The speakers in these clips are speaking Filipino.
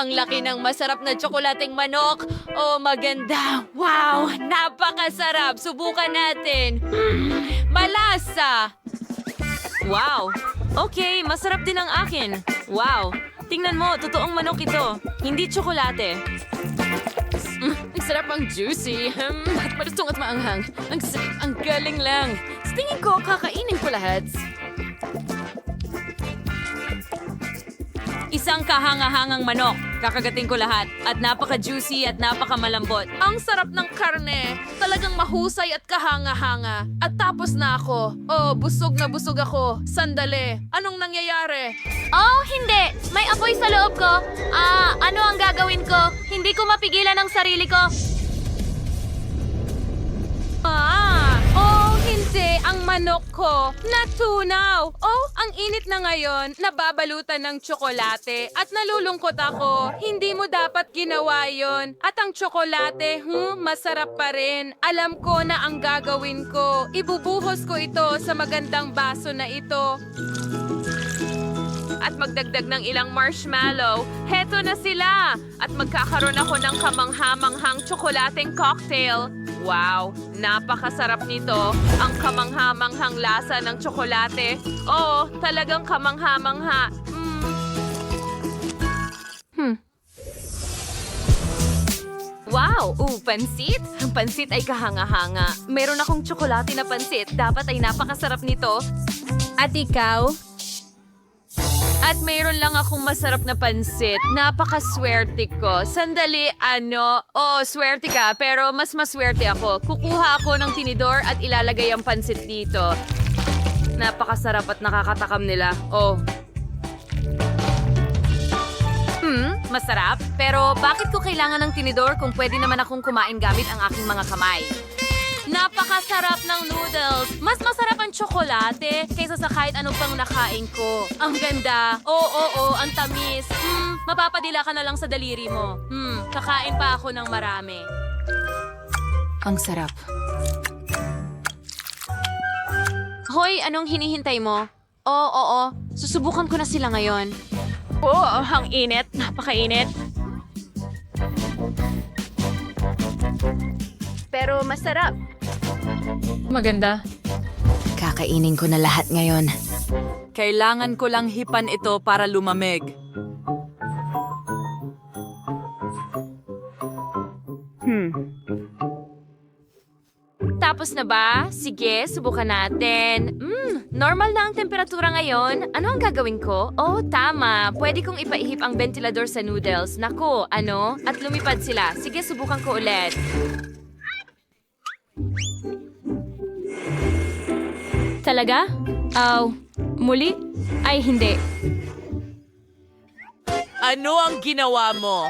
Ang laki ng masarap na tsokolating manok. Oh, maganda. Wow, napakasarap. Subukan natin. Malasa. Wow! Okay, masarap din ang akin. Wow! Tingnan mo, totoong manok ito. Hindi tsokolate. Ang sarap ang juicy. At malustong at maanghang. Ang galing lang. Sa tingin ko, kakainin ko lahat. Isang kahangahangang manok. Kakagating ko lahat. At napaka-juicy at napaka-malambot. Ang sarap ng karne. Talagang mahusay at kahanga-hanga. At tapos na ako. Oh, busog na busog ako. Sandali. Anong nangyayari? Oh, hindi! May apoy sa loob ko. Ano ang gagawin ko? Hindi ko mapigilan ang sarili ko. Oh, hindi. Ang manok ko. Natunaw. Oh, ang init na ngayon. Nababalutan ng tsokolate. At nalulungkot ako. Hindi mo dapat ginawa yon. At ang tsokolate, masarap pa rin. Alam ko na ang gagawin ko. Ibubuhos ko ito sa magandang baso na ito. At magdagdag ng ilang marshmallow. Heto na sila! At magkakaroon ako ng kamangha-manghang tsokolating cocktail. Wow! Napakasarap nito. Ang kamangha-manghang lasa ng tsokolate. Oo, talagang kamangha-mangha. Wow! Pansit? Ang pansit ay kahanga-hanga. Meron akong tsokolate na pansit. Dapat ay napakasarap nito. At ikaw? At mayroon lang akong masarap na pansit. Napakaswerte ko. Sandali, ano? Oo, swerte ka, pero mas maswerte ako. Kukuha ako ng tinidor at ilalagay ang pansit dito. Napakasarap at nakakatakam nila. Oh. Masarap? Pero bakit ko kailangan ng tinidor kung pwede naman akong kumain gamit ang aking mga kamay? Napakasarap ng noodles. Mas masarap ang tsokolate kaysa sa kahit ano pang nakain ko. Ang ganda. Oo, ang tamis. Mapapadila ka na lang sa daliri mo. Kakain pa ako ng marami. Ang sarap. Hoy, anong hinihintay mo? Oo. Susubukan ko na sila ngayon. Oh, ang init. Napakainit. Pero masarap. Maganda. Kakainin ko na lahat ngayon. Kailangan ko lang hipan ito para lumamig. Tapos na ba? Sige, subukan natin. Normal na ang temperatura ngayon. Ano ang gagawin ko? Oh, tama. Pwede kong ipaihip ang ventilador sa noodles. Nako, ano? At lumipad sila. Sige, subukan ko ulit. Talaga? Muli? Ay, hindi. Ano ang ginawa mo?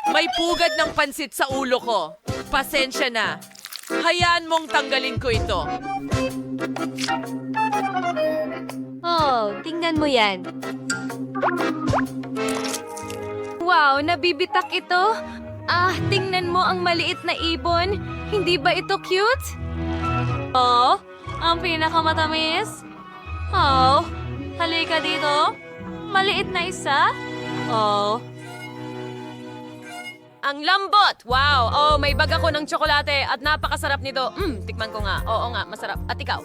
May pugad ng pansit sa ulo ko. Pasensya na. Hayaan mong tanggalin ko ito. Oh, tingnan mo yan. Wow, nabibitak ito. Tingnan mo ang maliit na ibon. Hindi ba ito cute? Oh, ang pinakamatamis. Oh, halika dito. Maliit na isa. Oh. Ang lambot! Wow! Oh, may bag ako ng tsokolate at napakasarap nito. Tikman ko nga. Oo nga, masarap. At ikaw?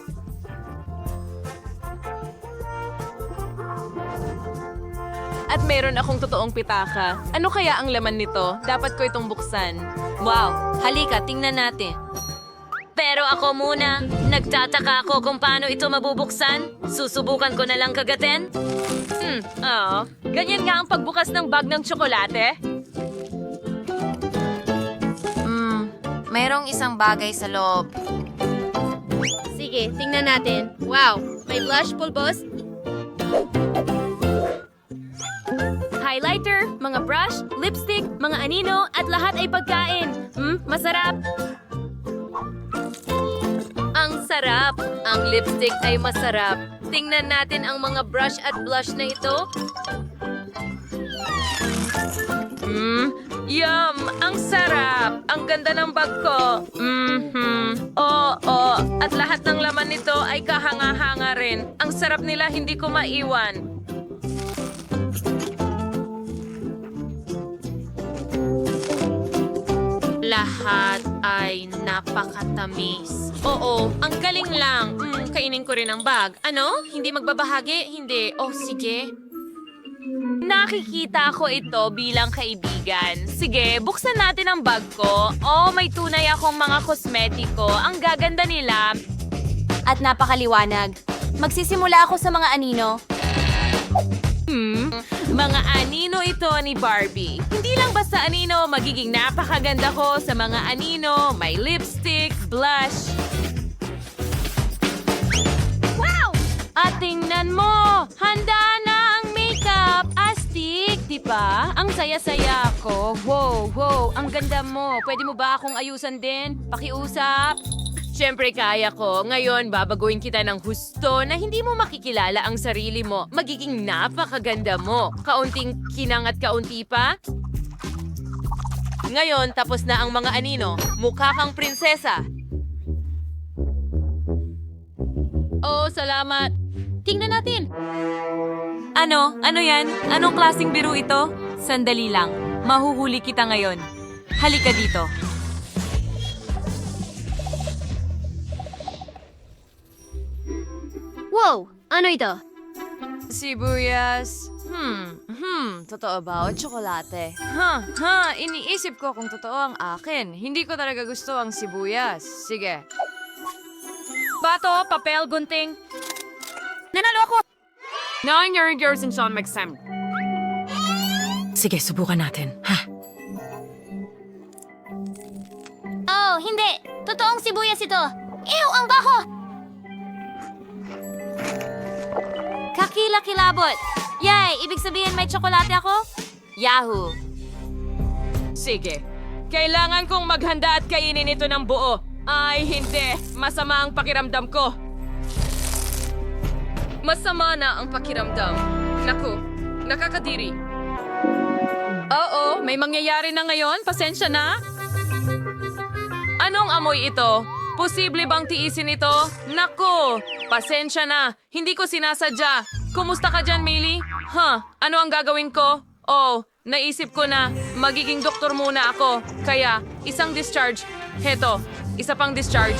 At meron akong totoong pitaka. Ano kaya ang laman nito? Dapat ko itong buksan. Wow! Halika, tingnan natin. Pero ako muna. Nagtataka ako kung paano ito mabubuksan. Susubukan ko na lang kagatin. Oo. Ganyan nga ang pagbukas ng bag ng tsokolate. Mayroong isang bagay sa loob. Sige, tingnan natin. Wow, may blush pulbos. Highlighter, mga brush, lipstick, mga anino, at lahat ay pagkain. Masarap. Ang sarap. Ang lipstick ay masarap. Tingnan natin ang mga brush at blush na ito. Yum! Ang sarap! Ang ganda ng bag ko. Oo. At lahat ng laman nito ay kahanga-hanga rin. Ang sarap nila, hindi ko maiwan. lahat ay napakatamis. Oo, ang galing lang. Kainin ko rin ang bag. Ano? Hindi magbabahagi? Hindi. Oh, sige. Nakikita ko ito bilang kaibigan. Sige, buksan natin ang bag ko. Oh, may tunay akong mga kosmetiko. Ang gaganda nila. At napakaliwanag. Magsisimula ako sa mga anino. Mga anino ito ni Barbie. Hindi lang basta anino, magiging napakaganda ko sa mga anino. May lipstick, blush. Wow! At tingnan mo! Handa na ang makeup! Astig, di ba? Ang saya-saya ko. Wow, ang ganda mo. Pwede mo ba akong ayusan din? Pakiusap? Siyempre kaya ko. Ngayon, babaguhin kita ng husto na hindi mo makikilala ang sarili mo. Magiging napakaganda mo. Kaunting kinang at kaunti pa. Ngayon, tapos na ang mga anino. Mukha kang prinsesa. Oh, salamat. Tingnan natin. Ano? Ano yan? Anong klaseng biro ito? Sandali lang. Mahuhuli kita ngayon. Halika dito. Wow! Ano ito? Sibuyas. Totoo ba o tsokolate? Iniisip ko kung totoo ang akin. Hindi ko talaga gusto ang sibuyas. Sige. Bato, papel, gunting. Nanalo ako! 9 years in Sean McSam. Sige, subukan natin. Oh, hindi! Totoong sibuyas ito! Ew, ang baho! Kakilakilabot! Yay! Ibig sabihin may tsokolate ako? Yahoo! Sige. Kailangan kong maghanda at kainin ito ng buo. Ay, hindi. Masama ang pakiramdam ko. Masama na ang pakiramdam. Naku, nakakadiri. Oo, may mangyayari na ngayon. Pasensya na. Anong amoy ito? Posible bang tiisin ito? Naku, pasensya na. Hindi ko sinasadya. Kumusta ka dyan, Millie? Ano ang gagawin ko? Oh, naisip ko na magiging doktor muna ako. Kaya, isang discharge. Heto, isa pang discharge.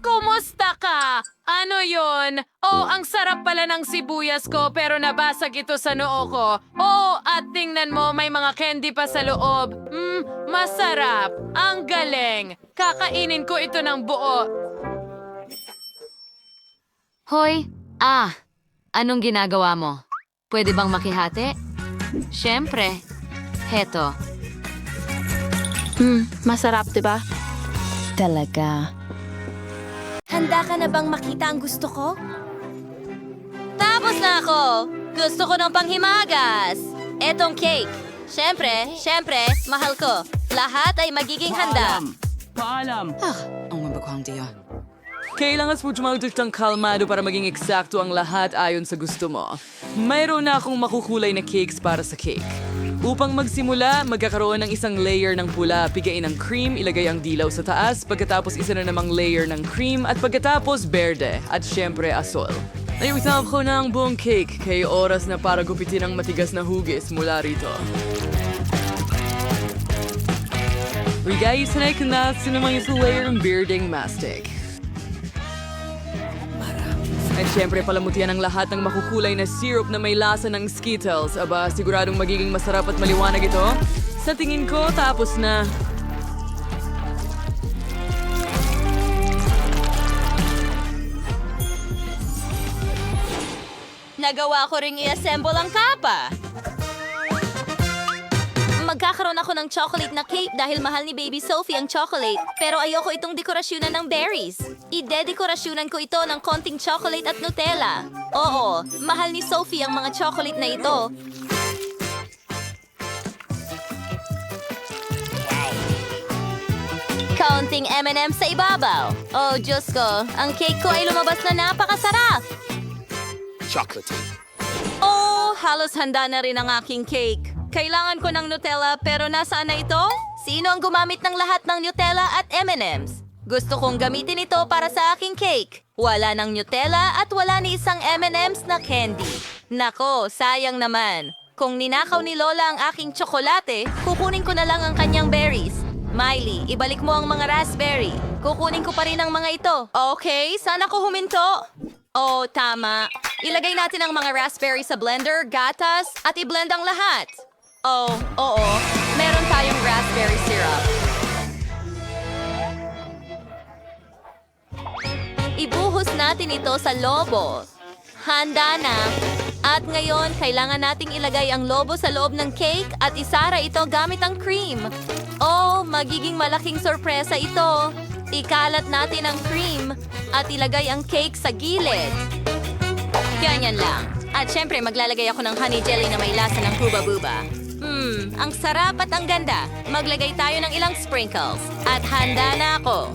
Kumusta ka? Ano yon? Oh, ang sarap pala ng sibuyas ko pero nabasag ito sa noo ko. Oh, at tingnan mo may mga candy pa sa loob. Masarap. Ang galing. Kakainin ko ito ng buo. Hoy! Anong ginagawa mo? Pwede bang makihati? Siyempre. Heto. Masarap, diba? Talaga. Handa ka na bang makita ang gusto ko? Tapos na ako! Gusto ko ng panghimagas! Etong cake. Siyempre, mahal ko. Lahat ay magiging handa. Paalam! Ang mabaghang diya. Kailangan mo tumagdot ng kalmado para maging eksakto ang lahat ayon sa gusto mo. Mayroon na akong makukulay na cakes para sa cake. Upang magsimula, magkakaroon ng isang layer ng pula, pigain ang cream, ilagay ang dilaw sa taas, pagkatapos isa na namang layer ng cream, at pagkatapos berde, at syempre asol. Naiwisap ko na ang buong cake, kaya oras na para gupitin ang matigas na hugis mula rito. Guys, sanay ko na sinamang isang layer ng berdeng mastic. At syempre palamutian ang lahat ng makukulay na syrup na may lasa ng Skittles. Aba, siguradong magiging masarap at maliwanag ito. Sa tingin ko, tapos na. Nagawa ko ring i-assemble ang kapa. Magkakaroon ako ng chocolate na cake dahil mahal ni Baby Sophie ang chocolate. Pero ayoko itong dekorasyonan ng berries. Ide-dekorasyonan ko ito ng konting chocolate at Nutella. Oo, mahal ni Sophie ang mga chocolate na ito. Counting M&M's sa ibabaw. Oh, Diyos ko, ang cake ko ay lumabas na napakasarap. Chocolatey. Oh, halos handa na rin ang aking cake. Kailangan ko ng Nutella pero nasaan na ito? Sino ang gumamit ng lahat ng Nutella at M&M's? Gusto kong gamitin ito para sa aking cake. Wala ng Nutella at wala ni isang M&M's na candy. Nako, sayang naman. Kung ninakaw ni Lola ang aking tsokolate, kukunin ko na lang ang kanyang berries. Miley, ibalik mo ang mga raspberry. Kukunin ko pa rin ang mga ito. Okay, sana ko huminto. Oh, tama. Ilagay natin ang mga raspberry sa blender, gatas, at i-blend ang lahat. Oh, oo. Meron tayong raspberry syrup. Ibuhos natin ito sa lobo. Handa na. At ngayon, kailangan nating ilagay ang lobo sa loob ng cake at isara ito gamit ang cream. Oh, magiging malaking sorpresa ito. Ikalat natin ang cream at ilagay ang cake sa gilid. Ganyan lang. At syempre, maglalagay ako ng honey jelly na may lasa ng huba-buba. Ang sarap at ang ganda. Maglagay tayo ng ilang sprinkles. At handa na ako.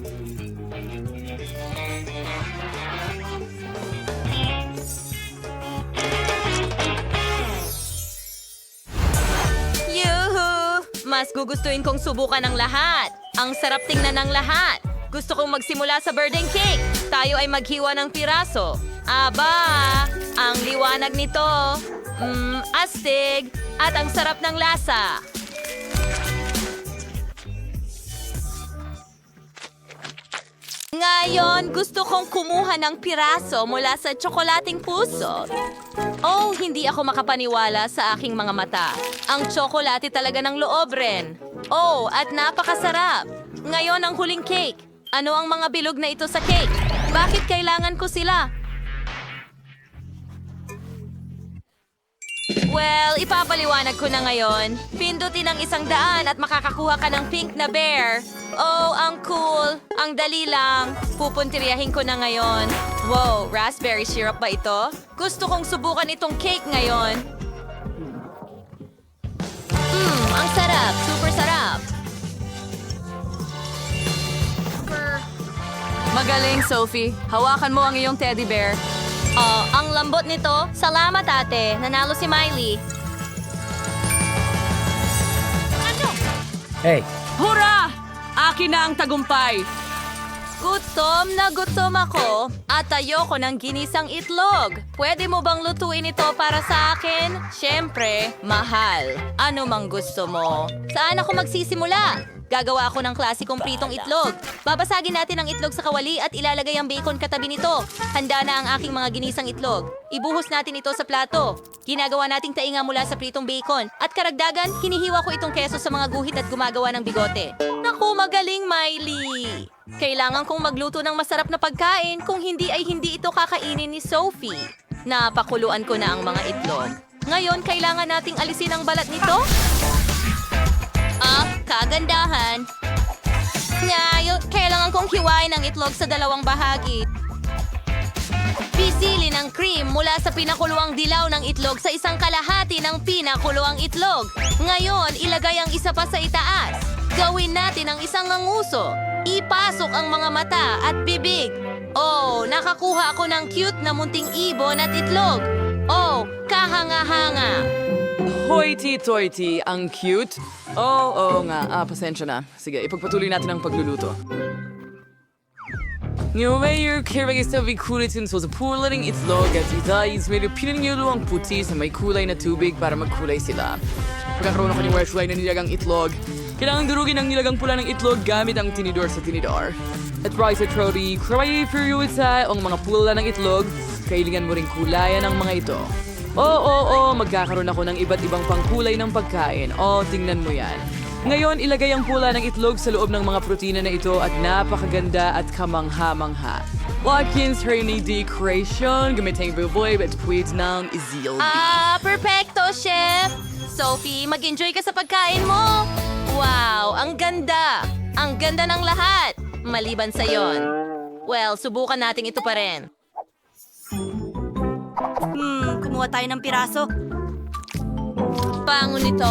Yuhu! Mas gugustuhin kong subukan ng lahat. Ang sarap tingnan ng lahat. Gusto kong magsimula sa birthday cake. Tayo ay maghiwa ng piraso. Aba! Ang liwanag nito. Astig. At ang sarap ng lasa. Ngayon, gusto kong kumuha ng piraso mula sa tsokolating puso. Oh, hindi ako makapaniwala sa aking mga mata. Ang tsokolate talaga ng loob rin. Oh, at napakasarap. Ngayon ang huling cake. Ano ang mga bilog na ito sa cake? Bakit kailangan ko sila? Well, ipapaliwanag ko na ngayon. Pindutin ang 100 at makakakuha ka ng pink na bear. Oh, ang cool. Ang dali lang. Pupuntiryahin ko na ngayon. Wow, raspberry syrup ba ito? Gusto kong subukan itong cake ngayon. Ang sarap. Super sarap. Magaling, Sophie. Hawakan mo ang iyong teddy bear. Oh, ang lambot nito. Salamat, ate. Nanalo si Miley. Hey, Hurra! Akin na ang tagumpay. Gutom na gutom ako at ayoko ng ginisang itlog. Pwede mo bang lutuin ito para sa akin? Siyempre, mahal. Ano mang gusto mo? Saan ako magsisimula? Gagawa ako ng klasikong pritong itlog. Babasagin natin ang itlog sa kawali at ilalagay ang bacon katabi nito. Handa na ang aking mga ginisang itlog. Ibuhos natin ito sa plato. Ginagawa nating tainga mula sa pritong bacon. At karagdagan, hinihiwa ko itong keso sa mga guhit at gumagawa ng bigote. Naku, magaling, Miley! Kailangan kong magluto ng masarap na pagkain, kung hindi ay hindi ito kakainin ni Sophie. Napakuluan ko na ang mga itlog. Ngayon, kailangan nating alisin ang balat nito. Kagandahan. Ngayon, kailangan kong hiwain ang itlog sa 2 bahagi. Pisili ng cream mula sa pinakuluang dilaw ng itlog sa 1/2 ng pinakuluang itlog. Ngayon, ilagay ang isa pa sa itaas. Gawin natin ang isang nguso. Ipasok ang mga mata at bibig. Oh, nakakuha ako ng cute na munting ibon at itlog. Oh, kahanga-hanga. Hoity-toity, ang cute. Oo nga. Pasensya na. Sige, ipagpatuloy natin ang pagluluto. Ngayon, kailangan sa kulitin so sa pularing itlog at itayis may pinangyulo ang puti sa may kulay na tubig para magkulay sila. Pagkakaroon ako ng washline na nilagang itlog, kailangan durugin ang nilagang pula ng itlog gamit ang tinidor sa tinidor. At rice at roti, kaya periodisa ang mga pula ng itlog, kailangan mo ring kulayan ang mga ito. Magkakaroon ako ng iba't ibang pangkulay ng pagkain. Tingnan mo yan. Ngayon, ilagay ang pula ng itlog sa loob ng mga protina na ito at napakaganda at kamangha-mangha. Watkins Rainy Decoration, gamitin ang buboy at puwit ng izilbi. Perfecto, chef! Sophie, mag-enjoy ka sa pagkain mo! Wow, ang ganda! Ang ganda ng lahat! Maliban sa yon. Well, subukan natin ito pa rin. Kumuha tayo ng piraso. Pango nito.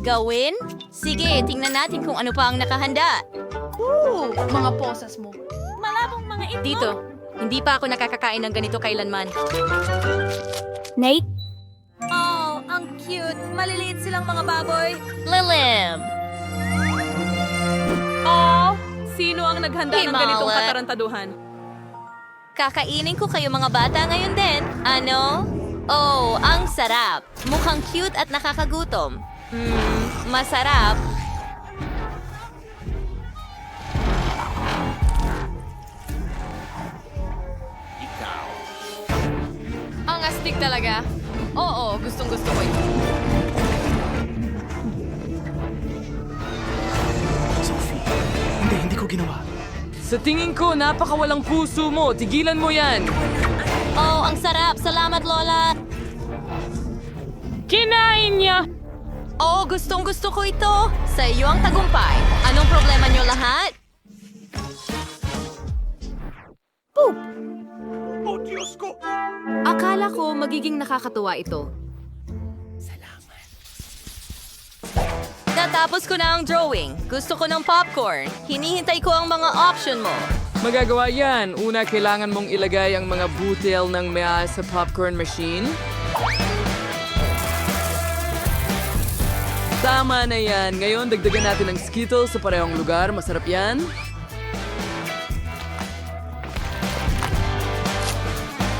Gawin? Sige, tingnan natin kung ano pa ang nakahanda. Mga posas mo. Malabong mga itlog. Dito, hindi pa ako nakakakain ng ganito kailanman. Nate? Oh, ang cute. Maliliit silang mga baboy. Lilim! Oh, sino ang naghanda ng ganitong Himala. katarantaduhan? Kakainin ko kayo mga bata ngayon din. Ano? Oh, ang sarap. Mukhang cute at nakakagutom. Masarap. Ang astig talaga. Oo, gustong-gusto ko ito. Sophie, hindi ko ginawa. Sa tingin ko, napakawalang puso mo. Tigilan mo yan. Oh, ang sarap. Salamat, Lola. Kinain niya! Oh, gustong-gusto ko ito. Sa iyo ang tagumpay. Anong problema niyo lahat? Akala ko magiging nakakatuwa ito. Natapos ko na ang drawing. Gusto ko ng popcorn. Hinihintay ko ang mga option mo. Magagawa yan. Una, kailangan mong ilagay ang mga butil ng mea sa popcorn machine. Tama na yan. Ngayon, dagdagan natin ng Skittles sa parehong lugar. Masarap yan.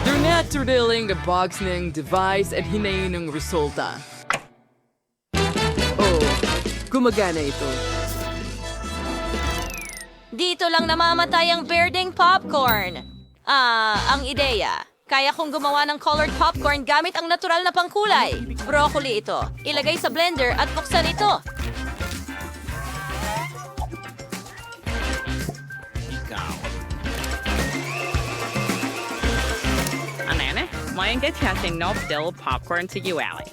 They're not revealing the box ng device at hinayin ng resulta. Oh, gumagana ito. Dito lang namamatay ang birding popcorn. Ang ideya. Kaya kong gumawa ng colored popcorn gamit ang natural na pangkulay. Broccoli ito. Ilagay sa blender at buksan ito. Anane, mayan ka testing no still popcorn to you, Ali.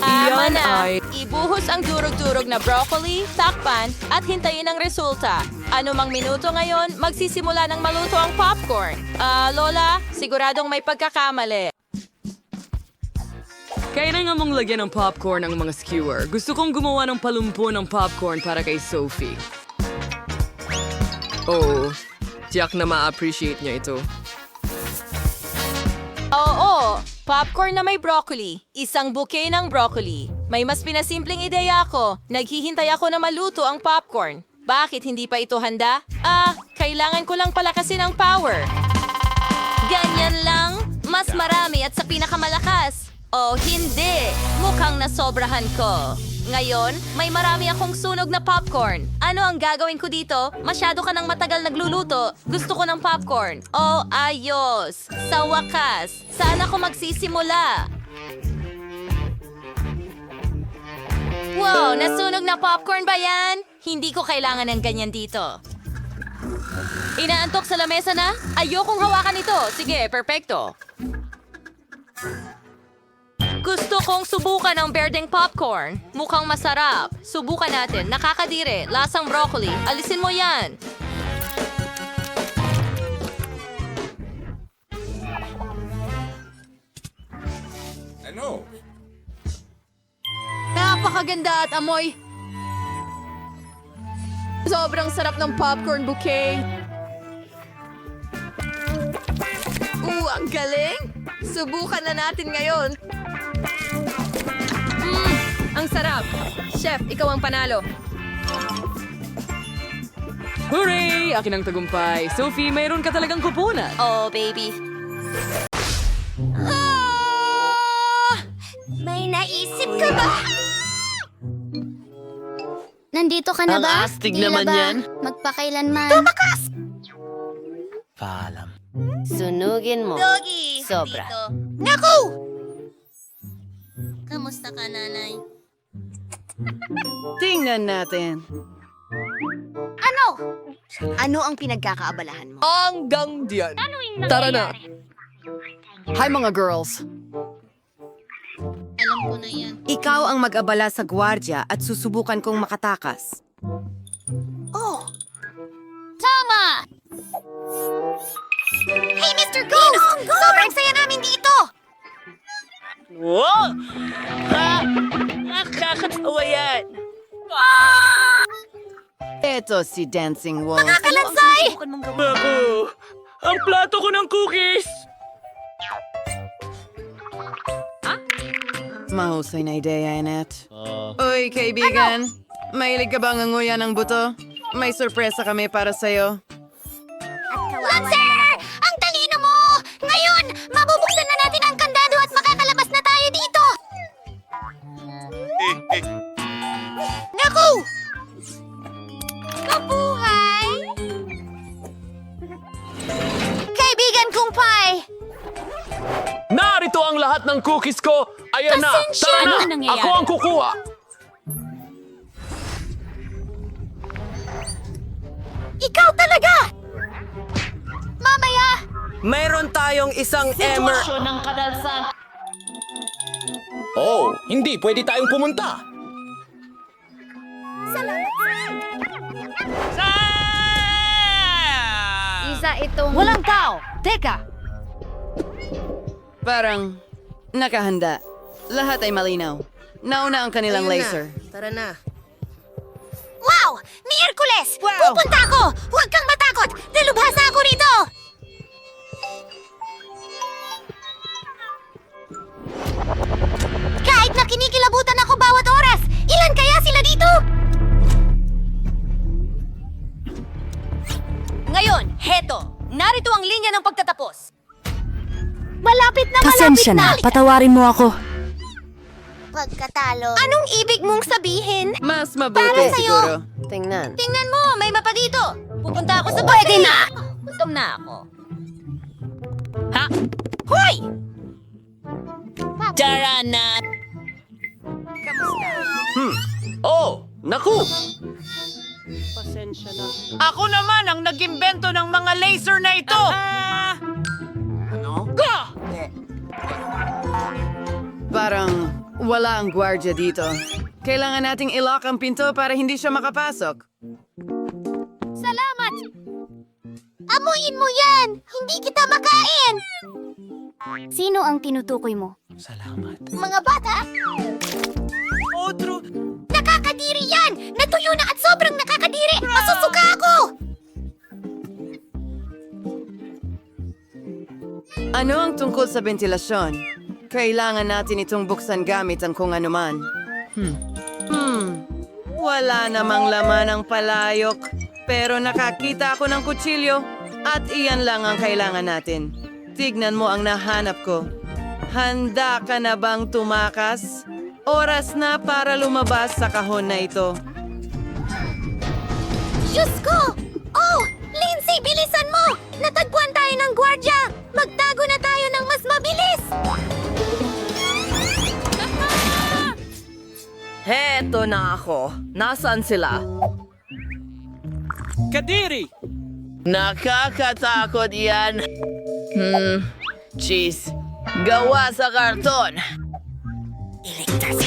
Tama Iyan na. ay- Ibuhos ang durog-durog na broccoli, takpan, at hintayin ang resulta. Ano mang minuto ngayon, magsisimula ng maluto ang popcorn. Lola, siguradong may pagkakamali. Kailangan mong lagyan ng popcorn ang mga skewer. Gusto kong gumawa ng palumpo ng popcorn para kay Sophie. Oh, tiyak na ma-appreciate niya ito. Oo, popcorn na may broccoli. Isang bouquet ng broccoli. May mas pinasimpleng ideya ako. Naghihintay ako na maluto ang popcorn. Bakit hindi pa ito handa? Kailangan ko lang palakasin ang power. Ganyan lang? Mas marami at sa pinakamalakas. Oh, hindi. Mukhang nasobrahan ko. Ngayon, may marami akong sunog na popcorn. Ano ang gagawin ko dito? Masyado ka ng matagal nagluluto. Gusto ko ng popcorn. Oh, ayos. Sa wakas, saan ako magsisimula? Wow, nasunog na popcorn ba yan? Hindi ko kailangan ng ganyan dito. Inaantok sa lamesa na? Ayokong hawakan ito. Sige, perfecto. Gusto kong subukan ang birding popcorn. Mukhang masarap. Subukan natin. Nakakadire. Lasang broccoli. Alisin mo yan. Napakaganda at amoy. Sobrang sarap ng popcorn bouquet. Ang galing! Subukan na natin ngayon. Ang sarap! Chef, ikaw ang panalo. Hooray! Akin ang tagumpay. Sophie, mayroon ka talagang kupunan. Oh, baby. May naisip ka ba? Nandito ka na ba? astig Di naman na ba yan. Magpakailanman. Paalam. Sunugin mo. Doggy! Sobra. Naku! Kamusta ka, nanay? Tingnan natin. Ano ang pinagkakaabalahan mo? Hanggang diyan. Tara na. Hi mga girls. Alam ko na yan. Ikaw ang mag-abala sa gwardya at susubukan kong makatakas. Tama! Hey, Mr. Goose! Sobrang saya namin dito! Wow! Nakakatawa yan. Eto si Dancing Wolf. Kalansay! Ako! Ang plato ko ng cookies! Mahusay na ideya, Annette. Uy, kaibigan. Mahilig ka ba nganguya ng buto? May sorpresa kami para sa'yo. lahat ng cookies ko. Ayan na. Pasensya Tara na. na. Anong nangyayari? Ako ang kukuha. Ikaw talaga! Mamaya! Mayroon tayong isang emer... Oh, hindi pwede tayong pumunta. Isa itong... Walang tao! Teka! Parang nakahanda. Lahat ay malinaw. Nauna ang kanilang laser. Wow! Miyerkules! Pupunta ako! Huwag kang matakot! Nalubhasa ako rito! Kahit na kinikilabutan ako bawat oras, ilan kaya sila dito? Ngayon, heto. Narito ang linya ng pagtatapos. Malapit na Pasensya na, patawarin mo ako. Pagkatalo. Anong ibig mong sabihin? Mas mabuti Para sa'yo. siguro. Tingnan. Tingnan mo, may mapa dito. Pupunta ako sa bahay. Pwede na! Gutom na ako. Ha? Hoy! Tara na! Oh, naku. Ako naman ang nag-imbento ng mga laser na ito! Parang wala ang gwardya dito. Kailangan nating ilock ang pinto para hindi siya makapasok. Salamat! Amuyin mo yan! Hindi kita makain! Sino ang tinutukoy mo? Salamat. Mga bata? Otro. Nakakadiri yan! Natuyo na at sobrang nakakadiri! Masusuka ako! Ano ang tungkol sa ventilasyon? Kailangan natin itong buksan gamit ang kung anuman. Wala namang laman ang palayok. Pero nakakita ako ng kutsilyo at iyan lang ang kailangan natin. Tignan mo ang nahanap ko. Handa ka na bang tumakas? Oras na para lumabas sa kahon na ito. Diyos ko! Oh! Lindsay, bilisan mo! Natagpuan tayo ng gwardya! Magtago na tayo ng mas mabilis! Heto na ako. Nasaan sila? Kadiri. Nakakatakot yan. Cheese. Gawa sa karton.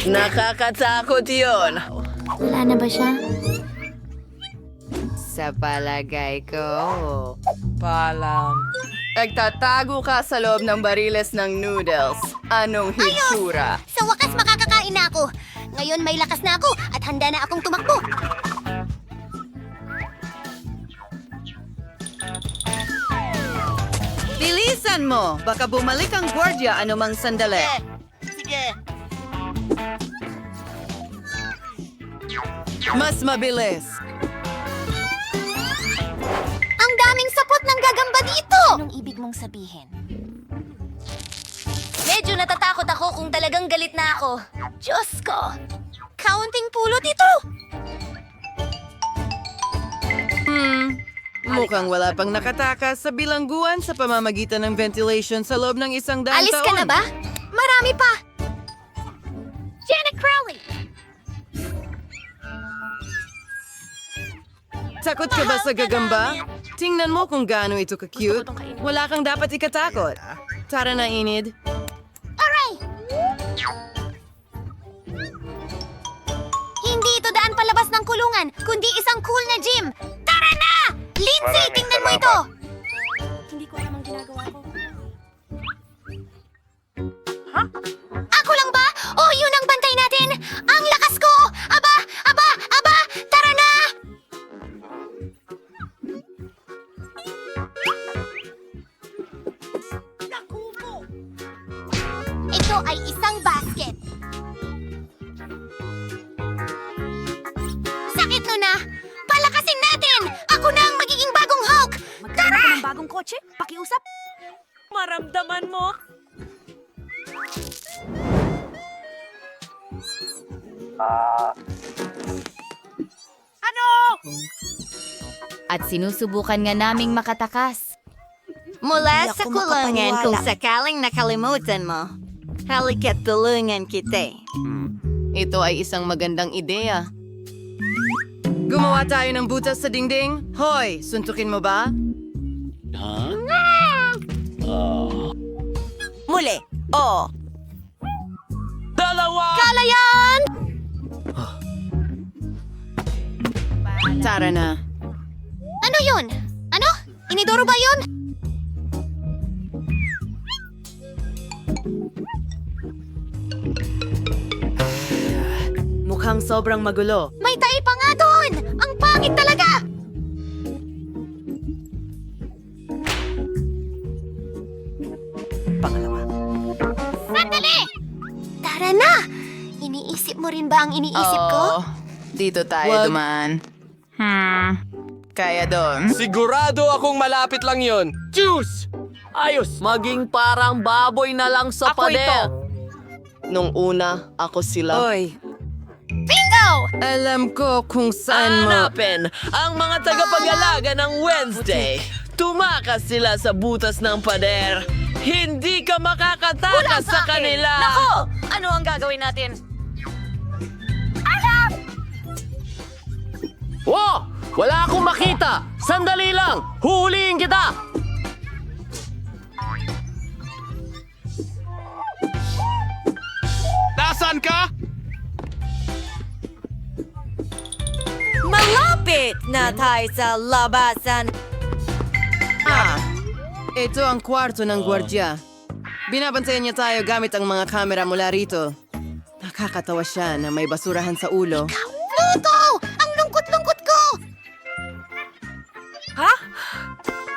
Nakakatakot yun. Wala na ba siya? Sa palagay ko. Nagtatago ka sa loob ng bariles ng noodles. Anong hitsura? Sa wakas makakakain na ako. Ngayon may lakas na ako at handa na akong tumakbo. Bilisan mo! Baka bumalik ang gwardya anumang sandali. Sige. Mas mabilis. Ang daming sapot ng gagamba dito! Anong ibig mong sabihin? Medyo natatakot ako kung talagang galit na ako. Diyos ko! Counting pulot ito! Mukhang wala pang nakatakas sa bilangguan sa pamamagitan ng ventilation sa loob ng 100 taon. Alis ka na ba? Marami pa! Janet Crowley! Takot ka ba sa gagamba? Tingnan mo kung gaano ito ka-cute. Wala kang dapat ikatakot. Tara na, Enid. Aray! Hindi ito daan palabas ng kulungan, kundi isang cool na gym. Tara na! Lindsay, tingnan mo ito! Hindi ko alam ang ginagawa ko. Ako lang ba? Oh, yun ang bantay natin! Ang lakas ko! Aba! Aba! Aba! Tara na! Ito ay isang basket. Sakit no na! Palakasin natin! Ako na ang magiging bagong Hulk! Tara! Bagong kotse? Pakiusap? Maramdaman mo? At sinusubukan nga naming makatakas. Mula sa kulungan kung sakaling nakalimutan mo. Halika't tulungan kita. Ito ay isang magandang ideya. Gumawa tayo ng butas sa dingding. Hoy, suntukin mo ba? Muli. Oo. Dalawa! Kalayan! Tara na. Ano yun? Ano? Inidoro ba yun? Mukhang sobrang magulo. May tail pa nga doon! Ang pangit talaga! Sandali! Tara na! Iniisip mo rin ba ang iniisip ko? Dito tayo dumaan. Kaya doon. Sigurado akong malapit lang yon. Juice! Ayos! Maging parang baboy na lang sa Ako ito! Nung una, ako sila. Oy, Bingo! alam ko kung saan mo. Hanapin ang mga tagapag-alaga ng Wednesday. Tumakas sila sa butas ng pader. Hindi ka makakatakas sa kanila. Nako! Ano ang gagawin natin? Wow! Wala akong makita! Sandali lang! Huhulihin kita! Nasaan ka? Malapit na tayo sa labasan. Ito ang kwarto ng gwardya. Binabantayan niya tayo gamit ang mga kamera mula rito. Nakakatawa siya na may basurahan sa ulo. Pluto! Ang lungkot-lungkot ko!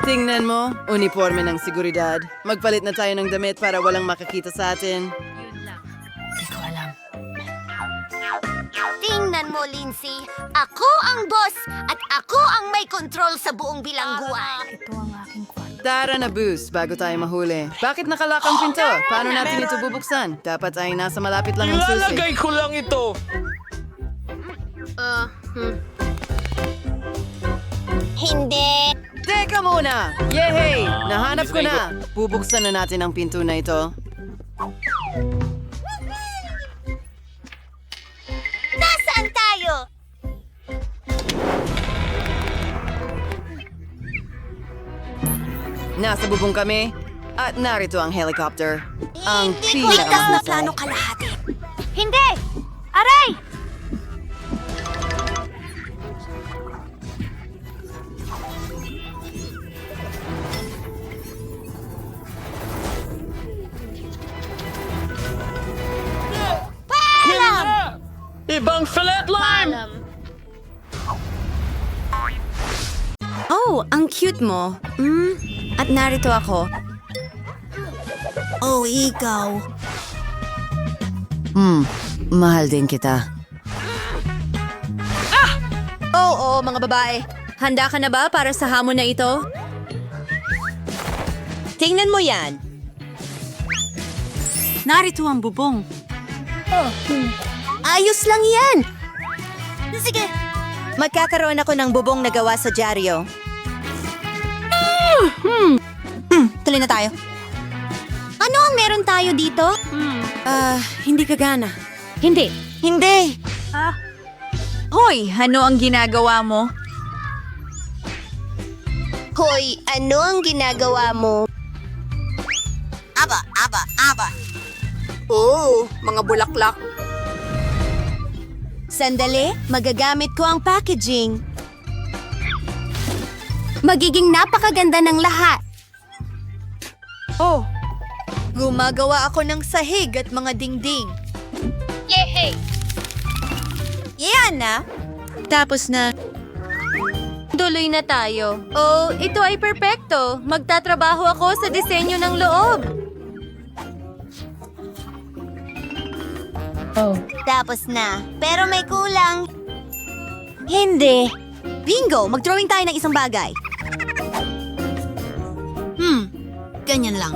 Tingnan mo, uniforme ng seguridad. Magpalit na tayo ng damit para walang makakita sa atin. Tingnan mo, Lindsay. Ako ang boss at ako ang may control sa buong bilangguan. Ito ang aking kwarto. Tara na, Boost, bago tayo mahuli. Bakit nakalak ang pinto? Paano natin ito bubuksan? Dapat ay nasa malapit lang ang susi. Ilalagay ko lang ito! Hindi. Teka muna! Yehey! Nahanap ko na! Bubuksan na natin ang pinto na ito. Nasaan tayo? Nasa bubong kami at narito ang helicopter. Ang Hindi ko ligtas na plano pinakamahusay. kalahati. Hindi! Aray! Ibang fillet lime! Oh, ang cute mo. At narito ako. Oh, ikaw. Mahal din kita. Oo, mga babae. Handa ka na ba para sa hamon na ito? Tingnan mo yan. Narito ang bubong. Ayos lang yan. Sige. Magkakaroon ako ng bubong na gawa sa dyaryo. Tuloy na tayo. Ano ang meron tayo dito? Hindi ka gana. Hindi. Hindi. Hoy, ano ang ginagawa mo? Hoy, ano ang ginagawa mo? Aba. Oo, mga bulaklak. Sandali, magagamit ko ang packaging. Magiging napakaganda ng lahat. Oh, gumagawa ako ng sahig at mga dingding. Yehey! Yan na. Tapos na. Tuloy na tayo. Oh, ito ay perpekto. Magtatrabaho ako sa disenyo ng loob. Tapos na. Pero may kulang. Hindi. Bingo! Mag-drawing tayo ng isang bagay. Ganyan lang.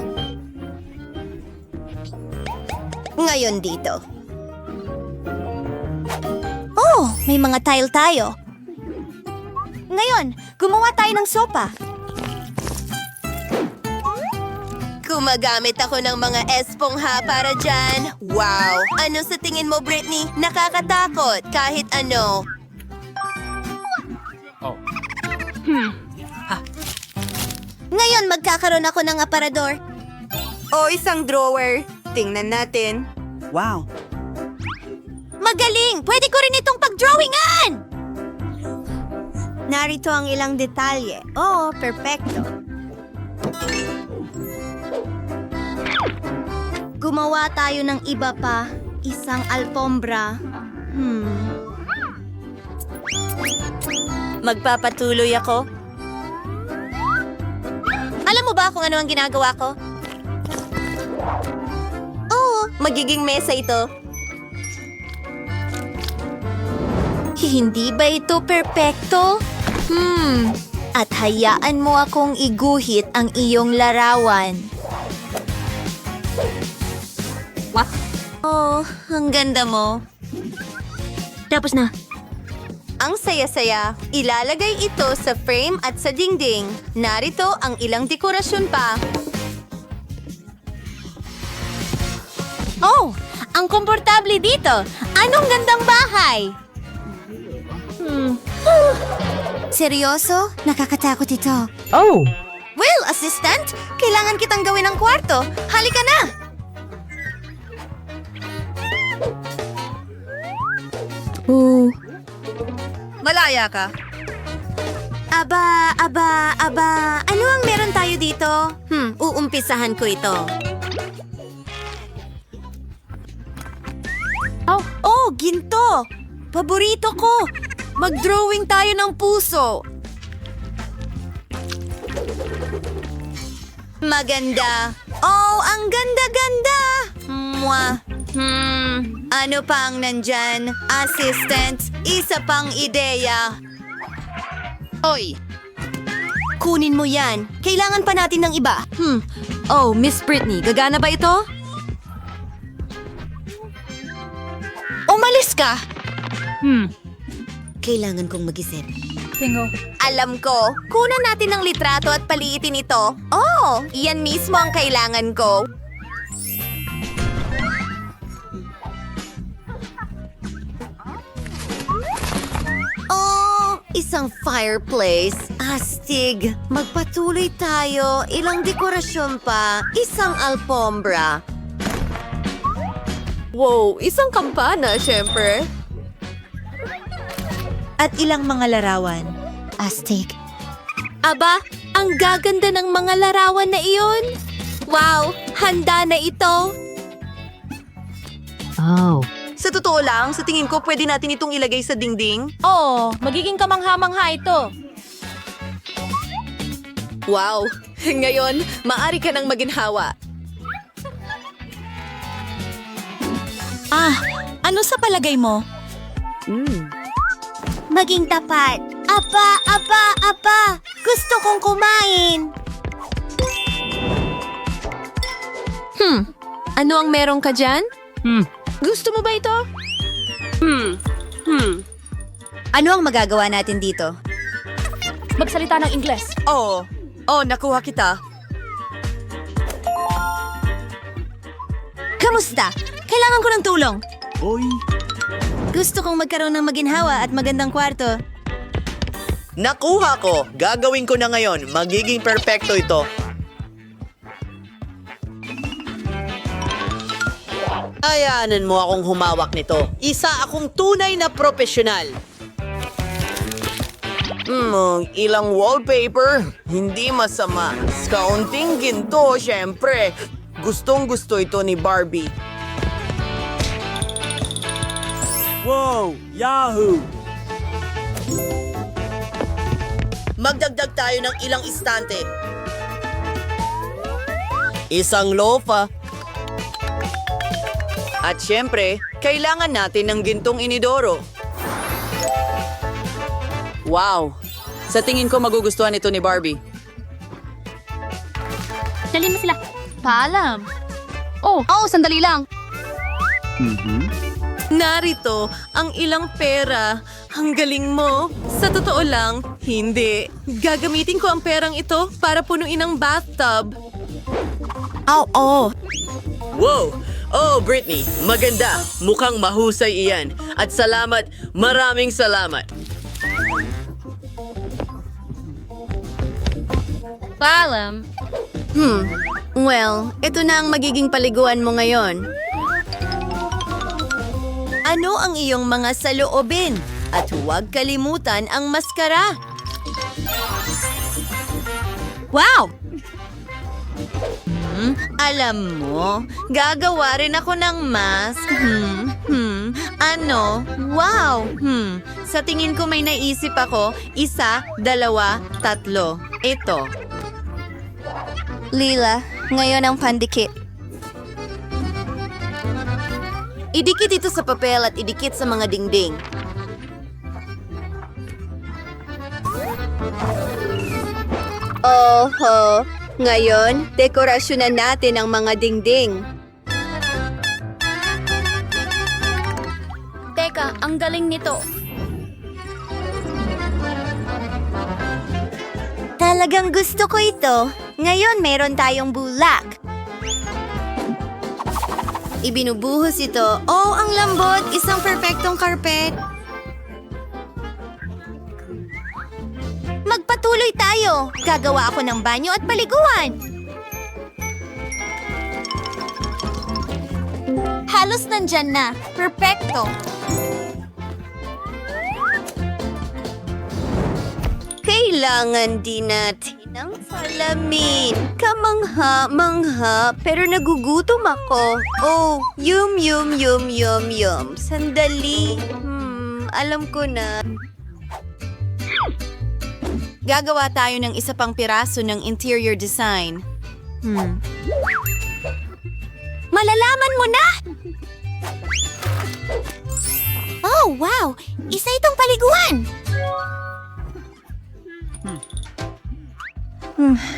Ngayon dito. Oh, may mga tile tayo. Ngayon, gumawa tayo ng sopa. Gumagamit ako ng mga espongha para dyan. Wow! Ano sa tingin mo, Britney? Nakakatakot kahit ano. Ngayon, magkakaroon ako ng aparador. O isang drawer. Tingnan natin. Wow. Magaling! Pwede ko rin itong pag-drawingan! Narito ang ilang detalye. Oo, perpekto. Gumawa tayo ng iba pa. Isang alpombra. Magpapatuloy ako. Alam mo ba kung ano ang ginagawa ko? Oo, magiging mesa ito. Hindi ba ito perpekto? At hayaan mo akong iguhit ang iyong larawan. Oh, ang ganda mo. Tapos na. Ang saya-saya. Ilalagay ito sa frame at sa dingding. Narito ang ilang dekorasyon pa. Oh, ang komportable dito. Anong gandang bahay. Seryoso? Nakakatakot ito. Oh! Well, assistant, kailangan kitang gawin ang kwarto. Halika na! Malaya ka. Aba, ano ang meron tayo dito? Uumpisahan ko ito. Oh, ginto! Paborito ko! Mag-drawing tayo ng puso. Maganda. Oh, ang ganda-ganda! Mwah. Ano pa ang nandyan? Assistant, isa pang ideya. Oy! Kunin mo yan. Kailangan pa natin ng iba. Oh, Miss Britney, gagana ba ito? Umalis ka! Kailangan kong mag-isip. Bingo. Alam ko, kunan natin ng litrato at paliitin ito. Oh, iyan mismo ang kailangan ko. Oh, isang fireplace. Astig. Magpatuloy tayo. Ilang dekorasyon pa. Isang alpombra. Wow, isang kampana, syempre. At ilang mga larawan. Astig. Aba, ang gaganda ng mga larawan na iyon. Wow, handa na ito. Sa totoo lang, sa tingin ko pwede natin itong ilagay sa dingding. Oo, magiging kamangha-mangha ito. Wow, ngayon, maari ka nang maginhawa. Ano sa palagay mo? Maging tapat. Apa. Gusto kong kumain. Ano ang meron ka dyan? Gusto mo ba ito? Ano ang magagawa natin dito? Magsalita ng Ingles. Oh, nakuha kita. Kamusta? Kailangan ko ng tulong. Gusto kong magkaroon ng maginhawa at magandang kwarto. Nakuha ko! Gagawin ko na ngayon. Magiging perpekto ito. Hayaanan mo akong humawak nito. Isa akong tunay na profesional. Ilang wallpaper. Hindi masama. Kaunting ginto, syempre. Gustong-gusto ito ni Barbie. Wow! Yahoo! Magdagdag tayo ng ilang istante. Isang lofa. At syempre, kailangan natin ng gintong inidoro. Wow! Sa tingin ko magugustuhan ito ni Barbie. Dalhin mo sila. Paalam. Oh, sandali lang. Narito ang ilang pera. Ang galing mo. Sa totoo lang, hindi. Gagamitin ko ang perang ito para punuin ang bathtub. Wow! Oh, Britney, maganda. Mukhang mahusay iyan. At salamat, maraming salamat. Paalam. Well, ito na ang magiging paliguan mo ngayon. Ano ang iyong mga saloobin? At huwag kalimutan ang maskara. Wow! Alam mo, gagawa rin ako ng mask. Ano? Wow! Sa tingin ko may naisip ako. 1, 2, 3. Ito. Lila, ngayon ang pandikit. Idikit ito sa papel at idikit sa mga dingding. Oho! Ngayon, dekorasyonan natin ang mga dingding. Teka, ang galing nito. Talagang gusto ko ito. Ngayon, meron tayong bulak. Ibinubuhos ito. Oh, ang lambot! Isang perpektong karpet. Magpatuloy tayo. Gagawa ako ng banyo at paliguan. Halos nandyan na. Perpekto. Kailangan din natin ng salamin. Kamangha-mangha, pero nagugutom ako. Oh, yum. Sandali. Alam ko na. Gagawa tayo ng isa pang piraso ng interior design. Malalaman mo na! Oh, wow! Isa itong paliguan!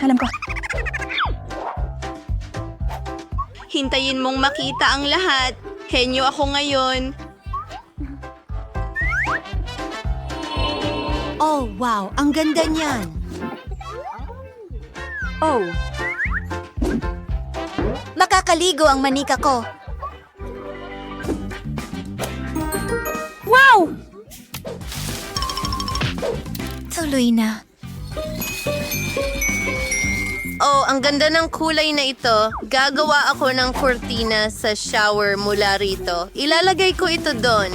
Alam ko. Hintayin mong makita ang lahat. Henyo ako ngayon. Oh, wow. Ang ganda niyan. Oh. Makakaligo ang manika ko. Wow! Tuloy na. Oh, ang ganda ng kulay na ito. Gagawa ako ng kurtina sa shower mula rito. Ilalagay ko ito doon.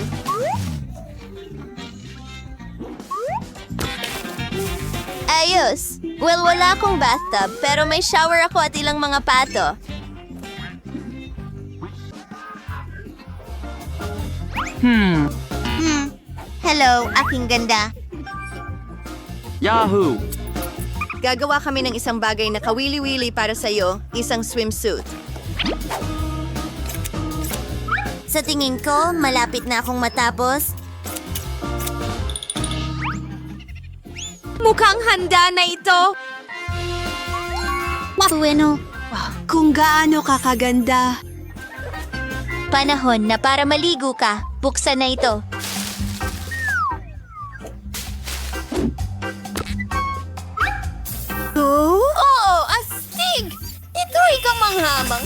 Ayos. Well, wala akong bathtub, pero may shower ako at ilang mga pato. Hello, aking ganda. Yahoo! Gagawa kami ng isang bagay na kawili-wili para sa'yo, isang swimsuit. Sa tingin ko, malapit na akong matapos. Mukhang handa na ito! Bueno. Kung gaano kakaganda. Panahon na para maligo ka. Buksan na ito. Oh? Oo, astig! Ito'y kamanghamang.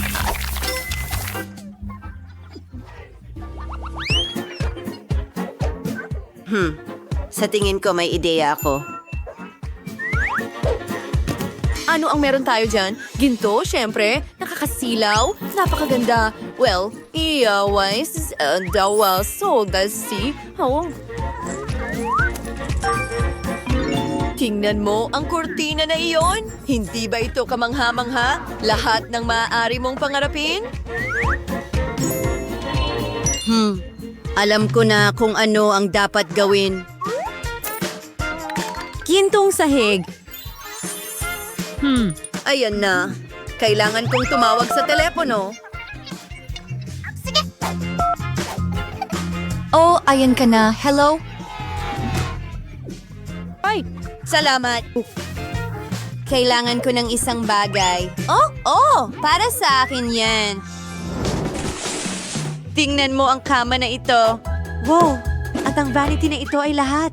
Sa tingin ko may ideya ako. Ano ang meron tayo dyan? Ginto, syempre. Nakakasilaw. Napakaganda. Well, wise, dawa, so, see. Oh. Tingnan mo ang kurtina na iyon. Hindi ba ito kamangha-mangha? Lahat ng maaari mong pangarapin? Alam ko na kung ano ang dapat gawin. Gintong sahig. Ayan na. Kailangan kong tumawag sa telepono. Sige. Oh, ayan ka na. Hello? Ay, salamat. Kailangan ko ng isang bagay. Oh, para sa akin yan. Tingnan mo ang kama na ito. Wow, at ang vanity na ito ay lahat.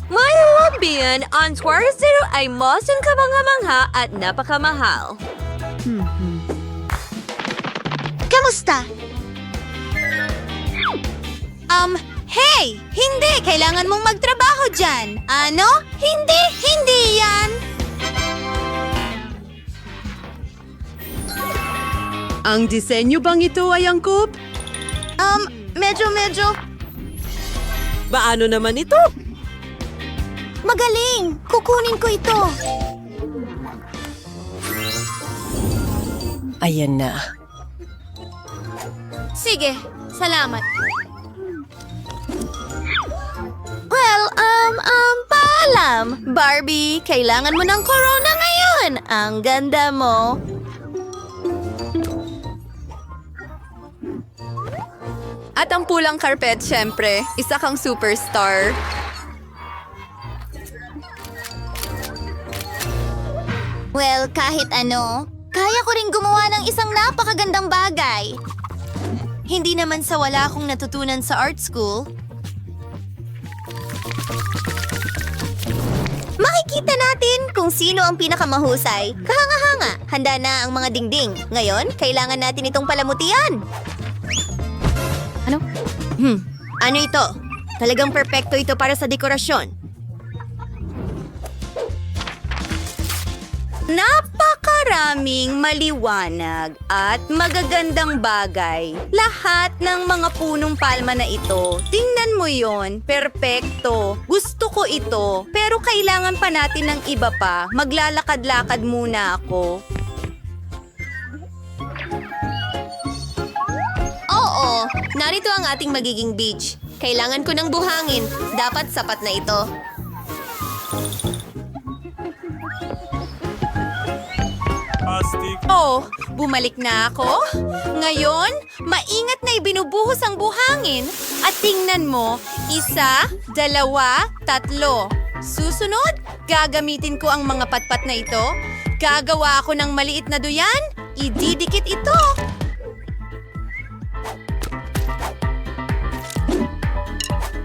May sabihin, ang Squaresero ay mosong kamangha-mangha at napakamahal. Kamusta? Hey! Hindi! Kailangan mong magtrabaho dyan! Ano? Hindi! Hindi yan! Ang disenyo bang ito ay angkop? Medyo. Paano naman ito? Magaling! Kukunin ko ito! Ayan na. Sige, salamat. Well, paalam. Barbie, kailangan mo ng corona ngayon. Ang ganda mo. At ang pulang karpet, syempre. Isa kang superstar. Well, kahit ano, kaya ko rin gumawa ng isang napakagandang bagay. Hindi naman sa wala akong natutunan sa art school. Makikita natin kung sino ang pinakamahusay. Kahanga-hanga, handa na ang mga dingding. Ngayon, kailangan natin itong palamutian. Ano? Ano ito? Talagang perpekto ito para sa dekorasyon. Napakaraming maliwanag at magagandang bagay. Lahat ng mga punong palma na ito. Tingnan mo yon, perpekto. Gusto ko ito, pero kailangan pa natin ng iba pa. Maglalakad-lakad muna ako. Oo, narito ang ating magiging beach. Kailangan ko ng buhangin. Dapat sapat na ito. Oh, bumalik na ako. Ngayon, maingat na ibinubuhos ang buhangin. At tingnan mo, 1, 2, 3. Susunod, gagamitin ko ang mga patpat na ito. Gagawa ako ng maliit na duyan. Ididikit ito.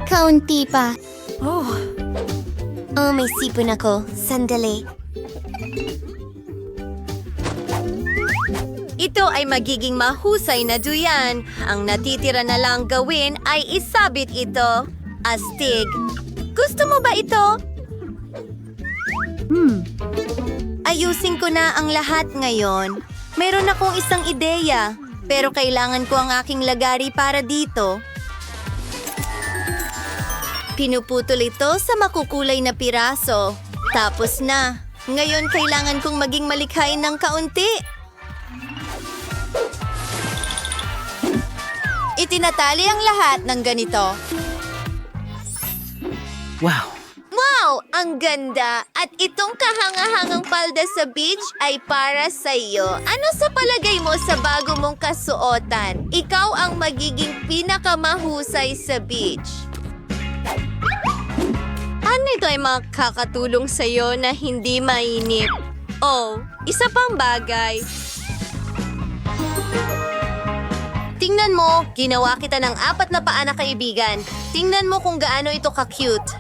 Kaunti pa. Oh, may sipon ako. Sandali. Ito ay magiging mahusay na duyan. Ang natitira na lang gawin ay isabit ito. Astig. Gusto mo ba ito? Ayusin ko na ang lahat ngayon. Meron akong isang ideya, pero kailangan ko ang aking lagari para dito. Pinuputol ito sa makukulay na piraso. Tapos na. Ngayon kailangan kong maging malikhain ng kaunti. Itinatali ang lahat ng ganito. Wow! Wow! Ang ganda! At itong kahangahangang palda sa beach ay para sa iyo. Ano sa palagay mo sa bago mong kasuotan? Ikaw ang magiging pinakamahusay sa beach. Ano ito ay makakatulong sa iyo na hindi mainip? Oh, isa pang bagay. Tingnan mo, ginawa kita ng 4 na paa na kaibigan. Tingnan mo kung gaano ito ka-cute.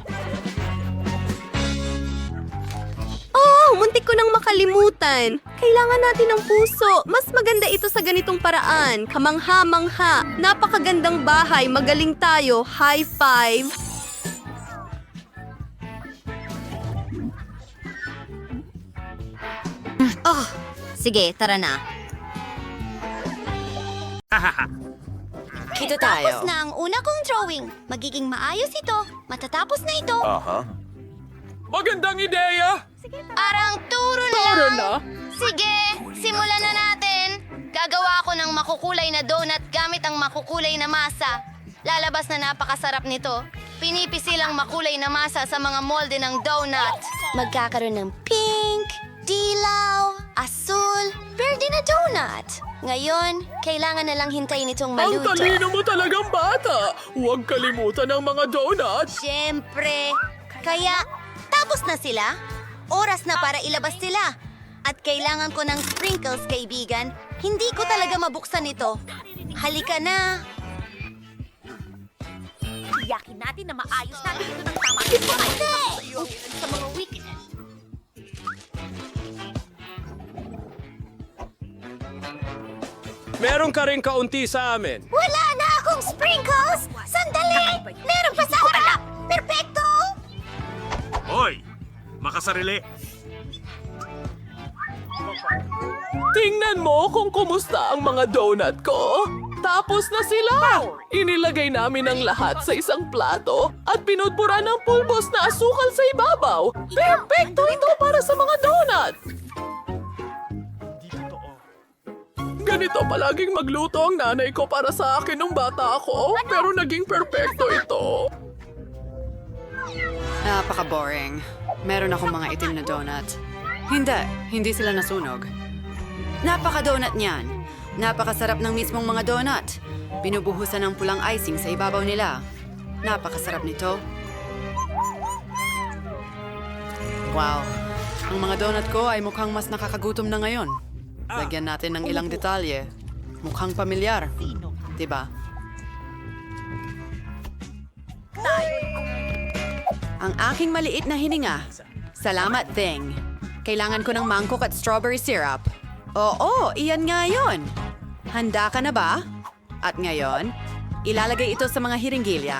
Oh, muntik ko nang makalimutan. Kailangan natin ng puso. Mas maganda ito sa ganitong paraan. Kamangha-mangha. Napakagandang bahay. Magaling tayo. High five. Oh, sige, tara na. Kita Tapos na ang una kong drawing. Magiging maayos ito. Matatapos na ito. Magandang ideya! Parang turo lang. Sige, simulan na natin. Gagawa ako ng makukulay na donut gamit ang makukulay na masa. Lalabas na napakasarap nito. Pinipisi lang makulay na masa sa mga molde ng donut. Magkakaroon ng pink, dilaw, asul, verde na donut. Ngayon, kailangan na lang hintayin itong Ang maluto. talino mo talagang bata! Huwag kalimutan ang mga donuts! Siyempre. Kaya, tapos na sila. Oras na para ilabas sila. At kailangan ko ng sprinkles, kaibigan. Hindi ko talaga mabuksan ito. Halika na. Yakin na natin na maayos natin ito ng tama. Hindi! Sa mga weakness. Meron ka rin kaunti sa amin. Wala na akong sprinkles! Sandali! Meron pa sa harap! Perfecto! Hoy! Makasarili! Tingnan mo kung kumusta ang mga donut ko. Tapos na sila! Inilagay namin ang lahat sa isang plato at pinudpura ng pulbos na asukal sa ibabaw. Perfecto ito para sa mga donut! Ganito palaging magluto ang nanay ko para sa akin nung bata ako, pero naging perfecto ito. Napaka-boring. Meron akong mga itim na donut. Hindi sila nasunog. Napaka-donut niyan. Napakasarap ng mismong mga donut. Binubuhusan ng pulang icing sa ibabaw nila. Napakasarap nito. Wow. Ang mga donut ko ay mukhang mas nakakagutom na ngayon. Lagyan natin ng ilang detalye. Mukhang pamilyar. Diba? Ang aking maliit na hininga. Salamat, Thing. Kailangan ko ng mangkok at strawberry syrup. Oo, iyan nga yun. Handa ka na ba? At ngayon, ilalagay ito sa mga hiringgilya.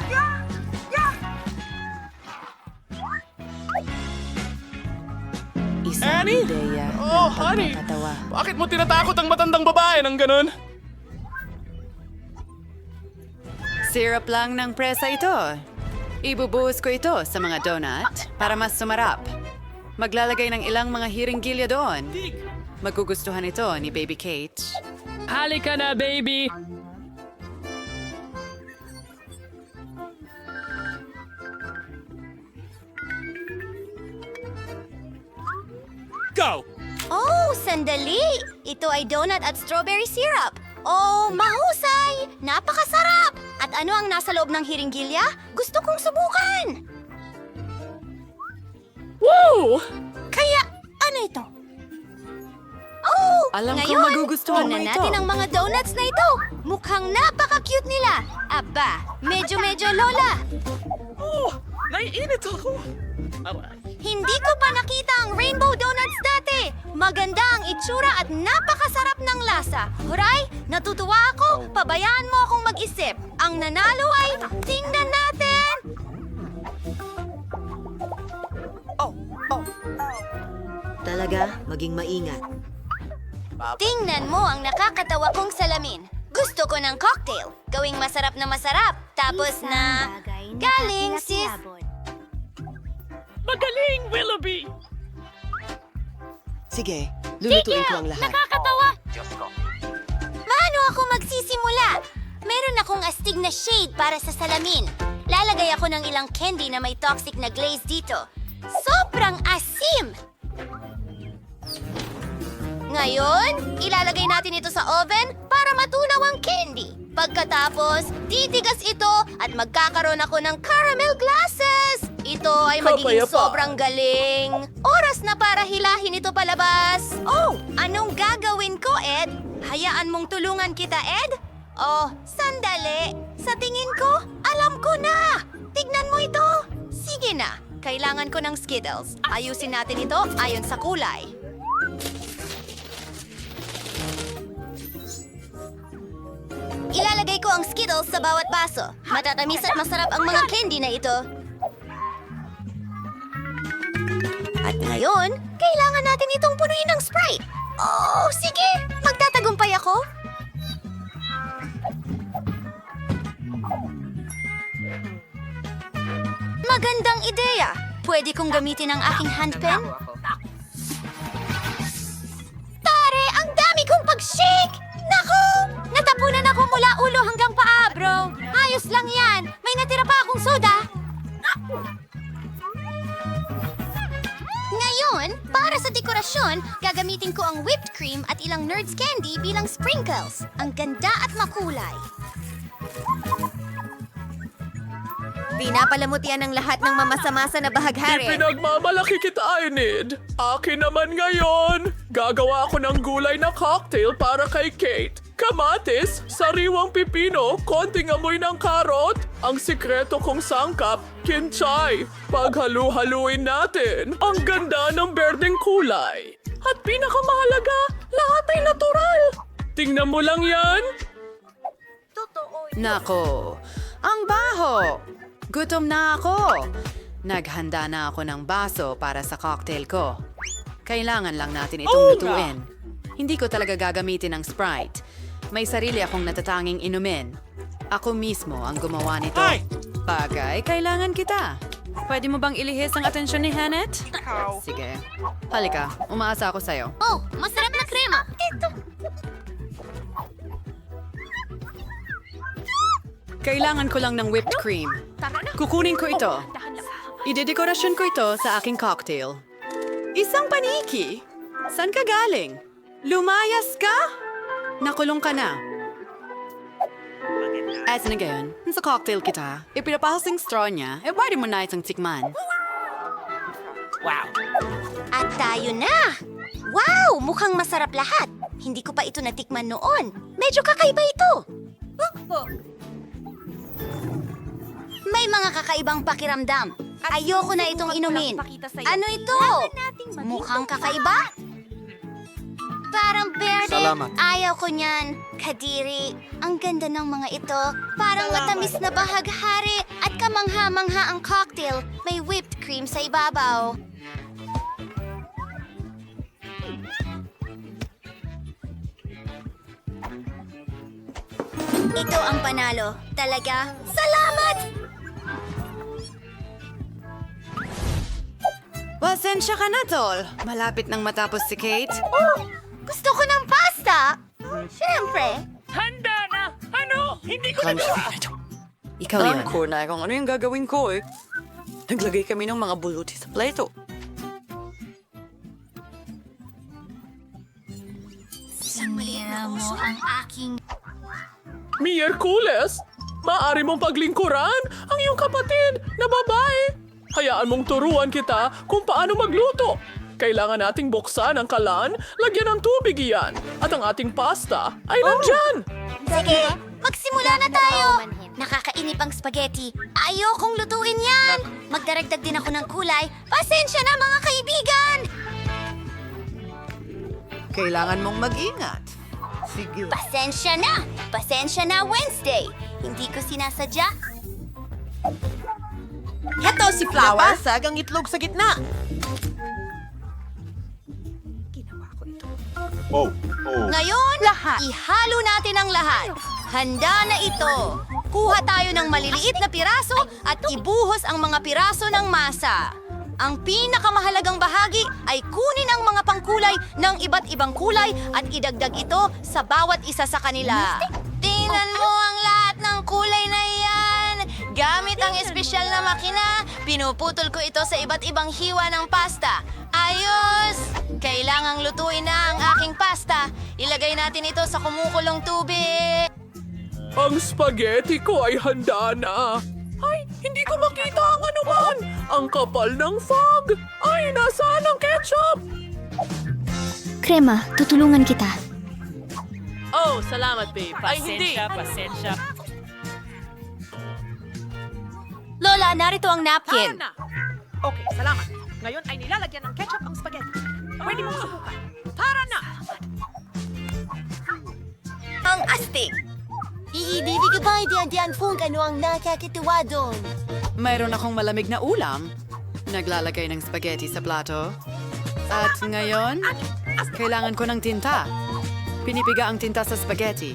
Isang Annie? ideya Oh, ng honey! pagpapatawa. Bakit mo tinatakot ang matandang babae ng ganun? Syrup lang ng presa ito. Ibubuhos ko ito sa mga donut para mas sumarap. Maglalagay ng ilang mga hiringgilya doon. Magugustuhan ito ni Baby Kate. Halika na, baby! Go! Oh, sandali! Ito ay donut at strawberry syrup. Oh, mahusay! Napakasarap! At ano ang nasa loob ng hiringgilya? Gusto kong subukan! Woo! Kaya, ano ito? Oh! Alam ko ngayon, magugustuhan mo tingnan ito. natin ang mga donuts na ito. Mukhang napaka-cute nila. Aba, medyo lola. Oh, naiinit ako. Hindi ko pa nakita ang rainbow donuts dati. Maganda ang itsura at napakasarap ng lasa. Huray, natutuwa ako. Pabayaan mo akong mag-isip. Ang nanalo ay, tingnan natin! Talaga, maging maingat. Tingnan mo ang nakakatawa kong salamin. Gusto ko ng cocktail. Gawing masarap na masarap. Tapos na... Galing, sis! Magaling, Willoughby! Sige, lulutuin ko ang lahat. Nakakatawa! Paano ako magsisimula? Meron akong astig na shade para sa salamin. Lalagay ako ng ilang candy na may toxic na glaze dito. Sobrang asim! Ngayon, ilalagay natin ito sa oven para matunaw ang candy. Pagkatapos, titigas ito at magkakaroon ako ng caramel glasses. Ito ay magiging Kapayapa. sobrang galing. Oras na para hilahin ito palabas. Oh, anong gagawin ko, Ed? Hayaan mong tulungan kita, Ed? Oh, sandali. Sa tingin ko, alam ko na. Tignan mo ito. Sige na. Kailangan ko ng Skittles. Ayusin natin ito ayon sa kulay. Ilalagay ko ang Skittles sa bawat baso. Matatamis at masarap ang mga candy na ito. At ngayon, kailangan natin itong punuin ng Sprite. Oh, sige! Magtatagumpay ako. Magandang ideya. Pwede kong gamitin ang aking handpen? Tare, ang dami kong pag-shake! Naku! Natapunan ako mula ulo hanggang paa, bro. Ayos lang yan. May natira pa akong soda. Ngayon, para sa dekorasyon, gagamitin ko ang whipped cream at ilang Nerds candy bilang sprinkles. Ang ganda at makulay. Pinapalamutian ng lahat ng mamasamasa na bahaghari. Ipinagmamalaki kita, Enid. Akin naman ngayon. Gagawa ako ng gulay na cocktail para kay Kate. Kamatis, sariwang pipino, konting amoy ng karot, ang sikreto kong sangkap, kinchay. Paghalu-haluin natin, ang ganda ng berdeng kulay. At pinakamahalaga, lahat ay natural. Tingnan mo lang yan. Nako, ang baho! Gutom na ako! Naghanda na ako ng baso para sa cocktail ko. Kailangan lang natin itong lutuin. Hindi ko talaga gagamitin ng Sprite. May sarili akong natatanging inumin. Ako mismo ang gumawa nito. Bagay, kailangan kita. Pwede mo bang ilihis ang atensyon ni Hanet? Sige. Halika, umaasa ako sa'yo. Oh, masarap na krema. Ito. Kailangan ko lang ng whipped cream. Kukunin ko ito. Idedekorasyon ko ito sa aking cocktail. Isang paniki! San ka galing? Lumayas ka? Nakulong ka na. As na gayon, sa cocktail kita, ipinapahasing straw niya, pwede mo na isang tikman. At tayo na! Wow! Mukhang masarap lahat. Hindi ko pa ito natikman noon. Medyo kakaiba ito. May mga kakaibang pakiramdam. Ayoko na itong inumin. Ano ito? Mukhang kakaiba? Parang berde. Ayaw ko niyan. Kadiri, ang ganda ng mga ito. Parang matamis na bahaghari at kamangha-mangha ang cocktail. May whipped cream sa ibabaw. Ito ang panalo. Talaga? Salamat! Pasensya ka na, Tol. Malapit nang matapos si Kate. Oh, gusto ko ng pasta! Siyempre. Handa na! Ano? Hindi ko na Ikaw yun. Ko na kung ano yung gagawin ko eh. Naglagay kami ng mga buluti sa plato. Sinira mo ang aking... Miyerkules, maaari mong paglingkuran ang iyong kapatid na babae. Hayaan mong turuan kita kung paano magluto. Kailangan nating buksan ang kalan, lagyan ng tubig iyan, at ang ating pasta ay nandyan. Sige, magsimula na tayo! Nakakainip ang spaghetti. Ayokong lutuin yan! Magdaragdag din ako ng kulay. Pasensya na mga kaibigan! Kailangan mong mag-ingat. Sige. Pasensya na! Pasensya na Wednesday! Hindi ko sinasadya. Heto si Flower. Napasag ang itlog sa gitna. Ngayon, ihalo natin ang lahat. Handa na ito. Kuha tayo ng maliliit na piraso at ibuhos ang mga piraso ng masa. Ang pinakamahalagang bahagi ay kunin ang mga pangkulay ng iba't ibang kulay at idagdag ito sa bawat isa sa kanila. Tingnan mo ang lahat ng kulay na iyan. Gamit ang espesyal na makina, pinuputol ko ito sa iba't ibang hiwa ng pasta. Ayos! Kailangang lutuin na ang aking pasta. Ilagay natin ito sa kumukulong tubig. Ang spaghetti ko ay handa na. Ay, hindi ko makita ang anuman. Ang kapal ng fog. Ay, nasaan ang ketchup? Krema, tutulungan kita. Oh, salamat babe. Ay, hindi. Pasensya. Lola, narito ang napkin. Okay, salamat. Ngayon ay nilalagyan ng ketchup ang spaghetti. Pwede mong subukan. Tara na! Ang astig! Iibibig ba diyan kung ano ang nakakituwa doon? Mayroon akong malamig na ulam. Naglalagay ng spaghetti sa plato. At ngayon, kailangan ko ng tinta. Pinipiga ang tinta sa spaghetti.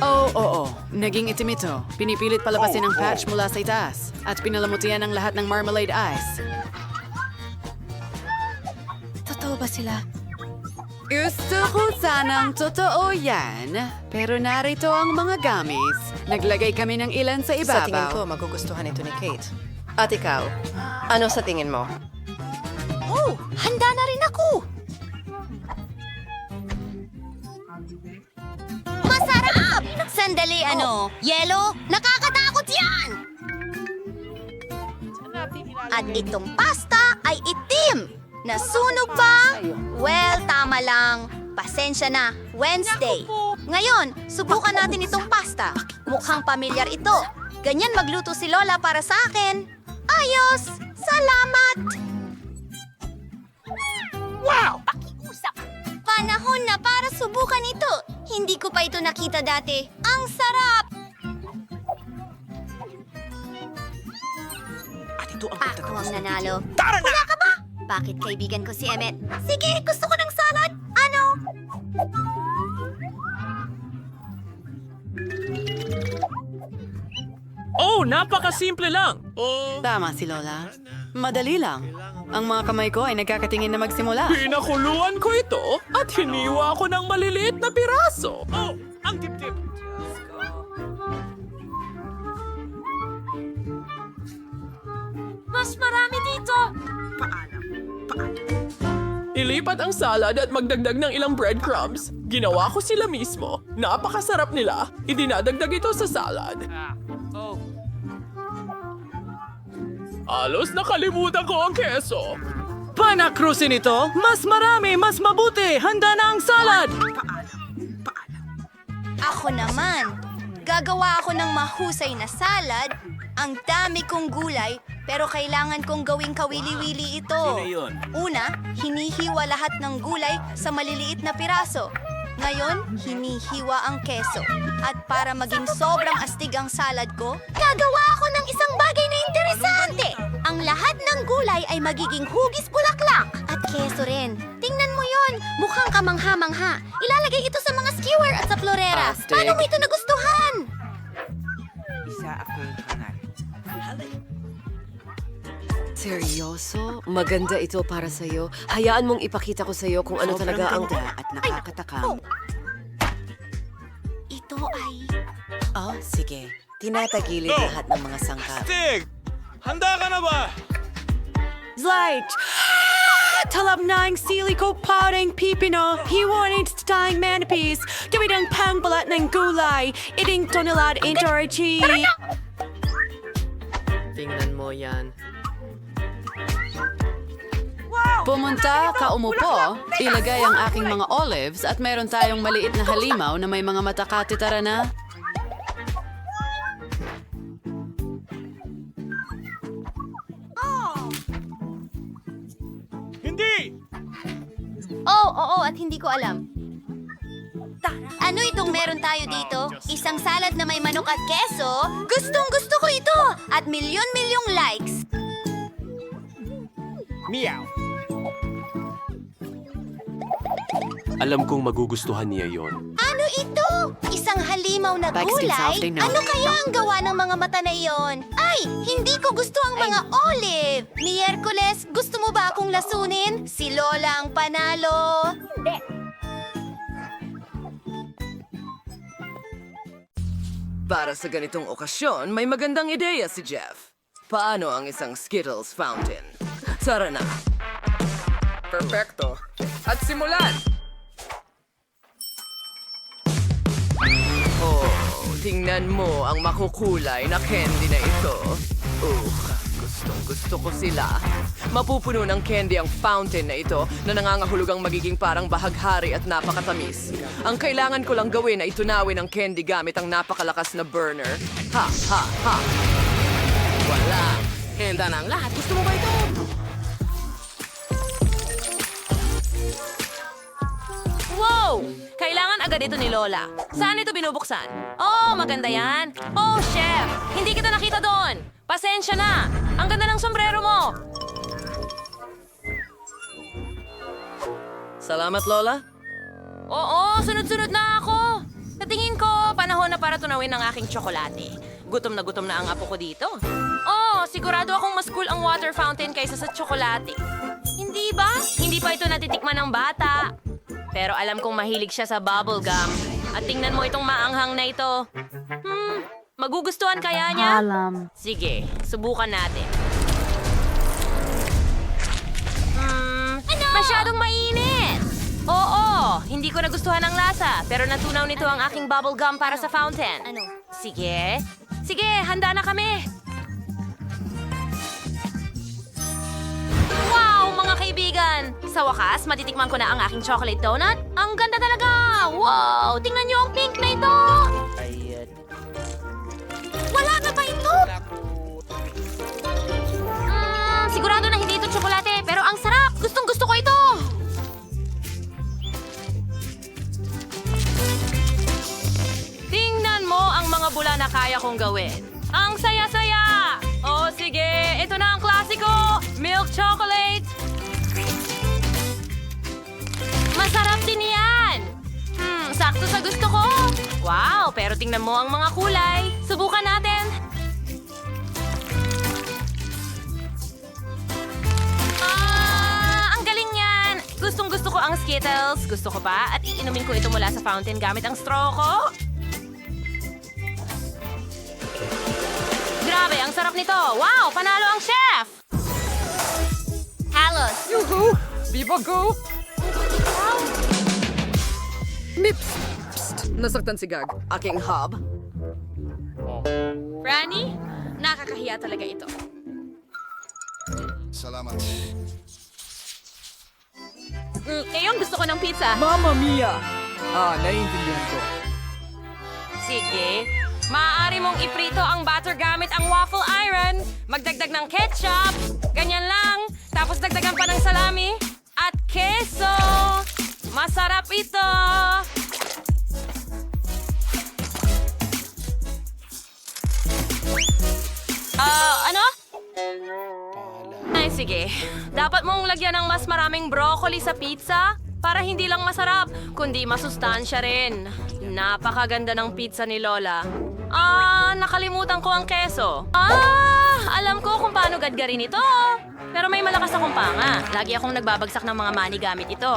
Oo. Naging itim ito. Pinipilit palabasin ang patch mula sa itaas. At pinalamutian ang lahat ng marmalade ice. Totoo ba sila? Gusto ko sanang totoo yan. Pero narito ang mga gamis. Naglagay kami ng ilan sa ibabaw. Sa tingin ko, magugustuhan ito ni Kate. At ikaw, ano sa tingin mo? Oh, handa na rin ako! Masarap! Sandali, Yelo? Nakakatakot yan! At itong pasta ay itim! Nasunog pa? Well, tama lang. Pasensya na, Wednesday. Ngayon, subukan natin itong pasta. Mukhang pamilyar ito. Ganyan magluto si Lola para sa akin. Ayos! Salamat! Wow! Pakiusap! Panahon na para subukan ito. Hindi ko pa ito nakita dati. Ang sarap! Ako ang nanalo. Wala ka ba? Bakit kaibigan ko si Emmet? Sige, gusto ko ng salad. Ano? Oh, napakasimple lang. Tama si Lola. Madali lang. Ang mga kamay ko ay nagkakatingin na magsimula. Pinakuluan ko ito at hiniwa ko ng maliliit na piraso. Oh, ang tip-tip. Mas marami dito! Ilipat ang salad at magdagdag ng ilang breadcrumbs. Ginawa ko sila mismo. Napakasarap nila. Idinadagdag ito sa salad. Halos nakalimutan ko ang keso. Panakrusin ito! Mas marami, mas mabuti! Handa na ang salad! Ako naman. Gagawa ako ng mahusay na salad. Ang dami kong gulay, pero kailangan kong gawing kawili-wili ito. Una, hinihiwa lahat ng gulay sa maliliit na piraso. Ngayon, hinihiwa ang keso. At para maging sobrang astig ang salad ko, gagawa ako ng isang bagay na interesante. Ang lahat ng gulay ay magiging hugis bulaklak. At keso rin. Tingnan mo yon, mukhang kamangha-mangha. Ilalagay ito sa mga skewer at sa florera. Astig. Paano mo ito nagustuhan? Seryoso? Maganda ito para sa'yo. Hayaan mong ipakita ko sa'yo kung ano talaga ang... at nakakatakam. Ito ay... Oh, sige. Tinatagilid lahat ng mga sangkap. Stig! Handa ka na ba? Zlight! Talab na ang sili ko parang pipino. Hiwanin sa tayong manipis. Gawin ang pangbalat ng gulay. Iting tonelad intorchi. Tingnan mo yan. Pumunta, kaumupo, ilagay ang aking mga olives at meron tayong maliit na halimaw na may mga matakati. Tara na. Hindi! Oo, at hindi ko alam. Ano itong meron tayo dito? Isang salad na may manok at keso? Gustong gusto ko ito! At milyon-milyong likes! Meow. Alam kong magugustuhan niya yon. Ano ito? Isang halimaw na Backstreet gulay? South, they know. Ano kaya ang gawa ng mga mata na iyon? Ay, hindi ko gusto ang mga olive! Miyerkules, gusto mo ba akong lasunin? Si Lola ang panalo! Para sa ganitong okasyon, may magandang ideya si Jeff. Paano ang isang Skittles fountain? Tara na. Perfecto. At simulan! Oh, tingnan mo ang makukulay na candy na ito. Gusto ko sila. Mapupuno ng candy ang fountain na ito na nangangahulugang magiging parang bahaghari at napakatamis. Ang kailangan ko lang gawin ay tunawin ang candy gamit ang napakalakas na burner. Ha, ha, ha! Wala. Handa na ang lahat. Gusto mo ba ito? Wow! Kailangan agad ito ni Lola. Saan ito binubuksan? Oh, maganda yan. Oh, chef! Hindi kita nakita doon. Pasensya na. Ang ganda ng sombrero mo. Salamat, Lola. Oo, sunod-sunod na ako. Sa tingin ko, panahon na para tunawin ang aking tsokolate. Gutom na ang apo ko dito. Oh, sigurado akong mas cool ang water fountain kaysa sa tsokolate. Hindi ba? Hindi pa ito natitikman ng bata. Pero alam kong mahilig siya sa bubble gum. At tingnan mo itong maanghang na ito. Magugustuhan kaya niya? Sige, subukan natin. Masyadong mainit! Oo, hindi ko nagustuhan ang lasa, pero natunaw nito ang aking bubble gum para sa fountain. Ano? Sige, handa na kami. Wow, mga kaibigan! Sa wakas, matitikman ko na ang aking chocolate donut. Ang Ang ganda talaga! Wow! Tingnan niyo ang pink na ito! Wala na ba ito? Sigurado na hindi ito tsokolate, pero ang sarap! Gustong gusto ko ito! Tingnan mo ang mga bula na kaya kong gawin. Ang saya-saya! O sige, ito na ang klasiko! Milk chocolate! Masarap din yan! Sakto sa gusto ko! Wow, pero tingnan mo ang mga kulay. Subukan natin! Ang galing yan! Gustong gusto ko ang Skittles. Gusto ko pa at iinumin ko ito mula sa fountain gamit ang straw ko. Grabe, ang sarap nito! Wow, panalo ang chef! Halos! Yuhu! Viva go! Mips! Psst! Nasaktan si Gag. Aking hub. Franny, nakakahiya talaga ito. Salamat. Ngayon gusto ko ng pizza. Mamma mia! Naiintindihan ko. Sige. Maaari mong iprito ang batter gamit ang waffle iron. Magdagdag ng ketchup. Ganyan lang. Tapos dagdagan pa ng salami. At keso. Masarap ito. Ano? Ay, sige. Dapat mong lagyan ng mas maraming broccoli sa pizza para hindi lang masarap, kundi masustansya rin. Napakaganda ng pizza ni Lola. Nakalimutan ko ang keso. Alam ko kung paano gadgarin ito. Pero may malakas akong panga. Lagi akong nagbabagsak ng mga mani gamit ito.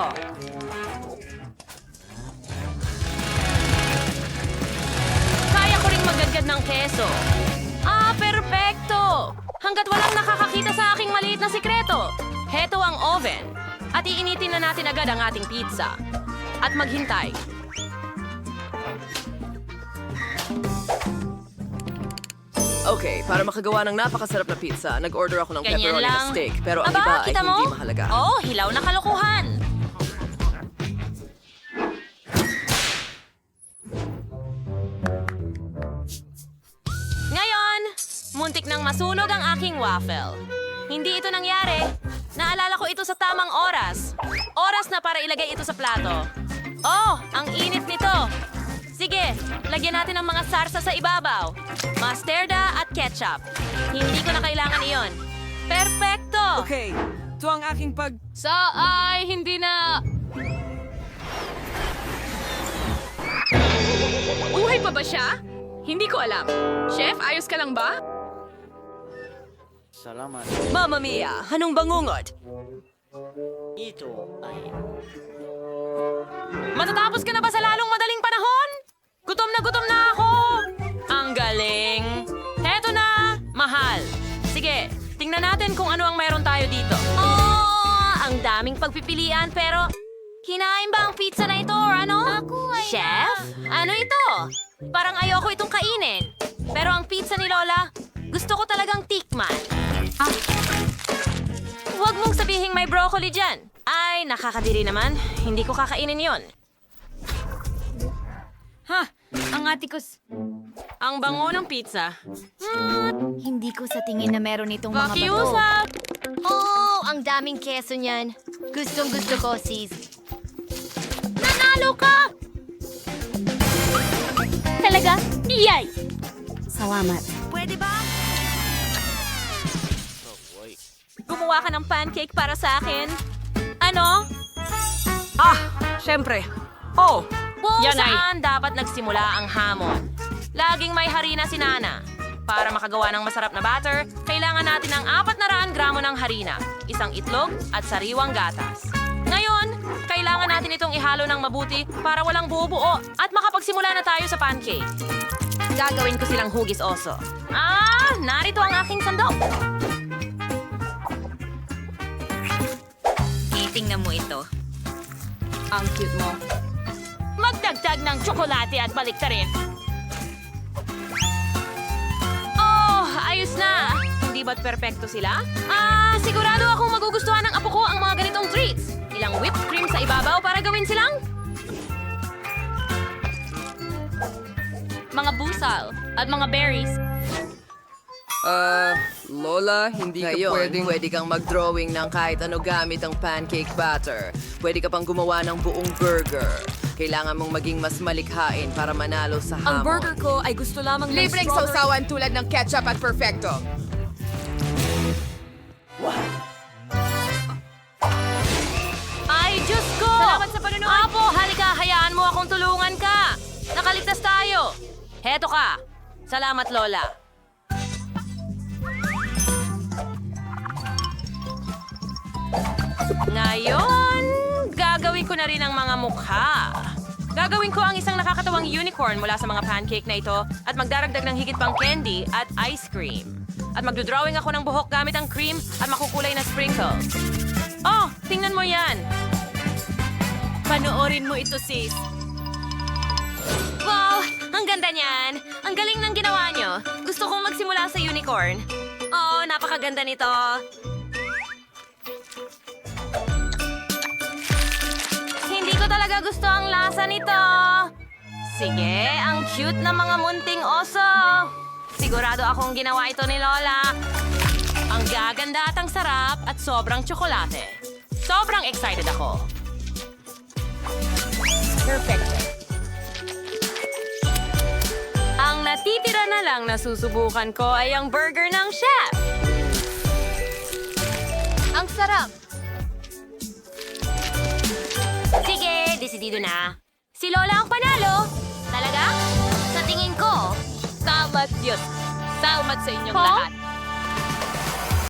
Kaya ko ring maggadgad ng keso. Perpekto! Hanggat walang nakakakita sa aking maliit na sikreto. Heto ang oven. At iinitin na natin agad ang ating pizza. At maghintay. Okay, para makagawa ng napakasarap na pizza, nag-order ako ng Ganyan pepperoni lang. na steak. Pero ang Aba, iba ay kita mo? hindi mahalaga. Oh, hilaw na kalokohan. Ngayon, muntik nang masunog ang aking waffle. Hindi ito nangyari. Naalala ko ito sa tamang oras. Oras na para ilagay ito sa plato. Oh, ang init nito. Sige, lagyan natin ng mga sarsa sa ibabaw. Mustard at ketchup. Hindi ko na kailangan iyon. Perpekto! Okay, ito ang aking Hindi na... Buhay pa ba siya? Hindi ko alam. Chef, ayos ka lang ba? Mamma mia! Anong bangungot? Matatapos ka na ba sa lalong madaling panahon? Gutom na ako! Ang galing! Heto na, mahal. Sige, tingnan natin kung ano ang meron tayo dito. Ang daming pagpipilian pero... Kinain ba ang pizza na ito or ano? Chef? Ano ito? Parang ayoko itong kainin. Pero ang pizza ni Lola, gusto ko talagang tikman. Huwag mong sabihing may broccoli dyan. Ay, nakakadiri naman. Hindi ko kakainin yon. Ang atikos. Ang bango ng pizza. Hindi ko sa tingin na meron itong mga bato. Pakiusap! Oh, ang daming keso niyan. Gustong gusto ko, sis. Nanalo ka! Talaga? Iyay! Salamat. Pwede ba? Gumawa ka ng pancake para sa akin. Ano? Siyempre. Oh! Kung Yan ay- saan dapat nagsimula ang hamon. Laging may harina si Nana. Para makagawa ng masarap na batter, kailangan natin ng 400 gramo ng harina, isang itlog at sariwang gatas. Ngayon, kailangan natin itong ihalo ng mabuti para walang buo-buo at makapagsimula na tayo sa pancake. Gagawin ko silang hugis oso. Narito ang aking sandok. Titingnan mo ito. Ang cute mo. Magdagdag ng tsokolate at baliktarin. Oh, ayos na. Hindi ba't perpekto sila? Sigurado akong magugustuhan ng apo ko ang mga ganitong treats. Ilang whipped cream sa ibabaw para gawin silang mga busal, at mga berries. Lola, hindi ka pwede kang mag-drawing ng kahit ano gamit ang pancake batter. Pwede ka pang gumawa ng buong burger. Kailangan mong maging mas malikhain para manalo sa hamon. Ang burger ko ay gusto lamang ng Libreng strawberry. sausawan tulad ng ketchup at perfecto. Ay, Diyos ko! Salamat sa panonood! Apo, halika, hayaan mo akong tulungan ka! Nakaligtas tayo! Heto ka! Salamat, Lola. Ngayon, gagawin ko na rin ang mga mukha. Gagawin ko ang isang nakakatawang unicorn mula sa mga pancake na ito at magdaragdag ng higit pang candy at ice cream. At magdodrawing ako ng buhok gamit ang cream at makukulay na sprinkles. Oh, tingnan mo yan! Panoorin mo ito, sis. Wow! Ang ganda niyan! Ang galing ng ginawa nyo. Gusto kong magsimula sa unicorn. Oo, napakaganda nito. Hindi ko talaga gusto ang lasa nito. Sige, ang cute na mga munting oso. Sigurado akong ginawa ito ni Lola. Ang gaganda at ang sarap at sobrang tsokolate. Sobrang excited ako. Perfect. Ang natitira na lang na susubukan ko ay ang burger ng chef. Ang sarap. Sige, desidido na. Si Lola ang panalo. Talaga? Sa tingin ko, Salamat, Diyos. Salamat sa inyong Paul? lahat.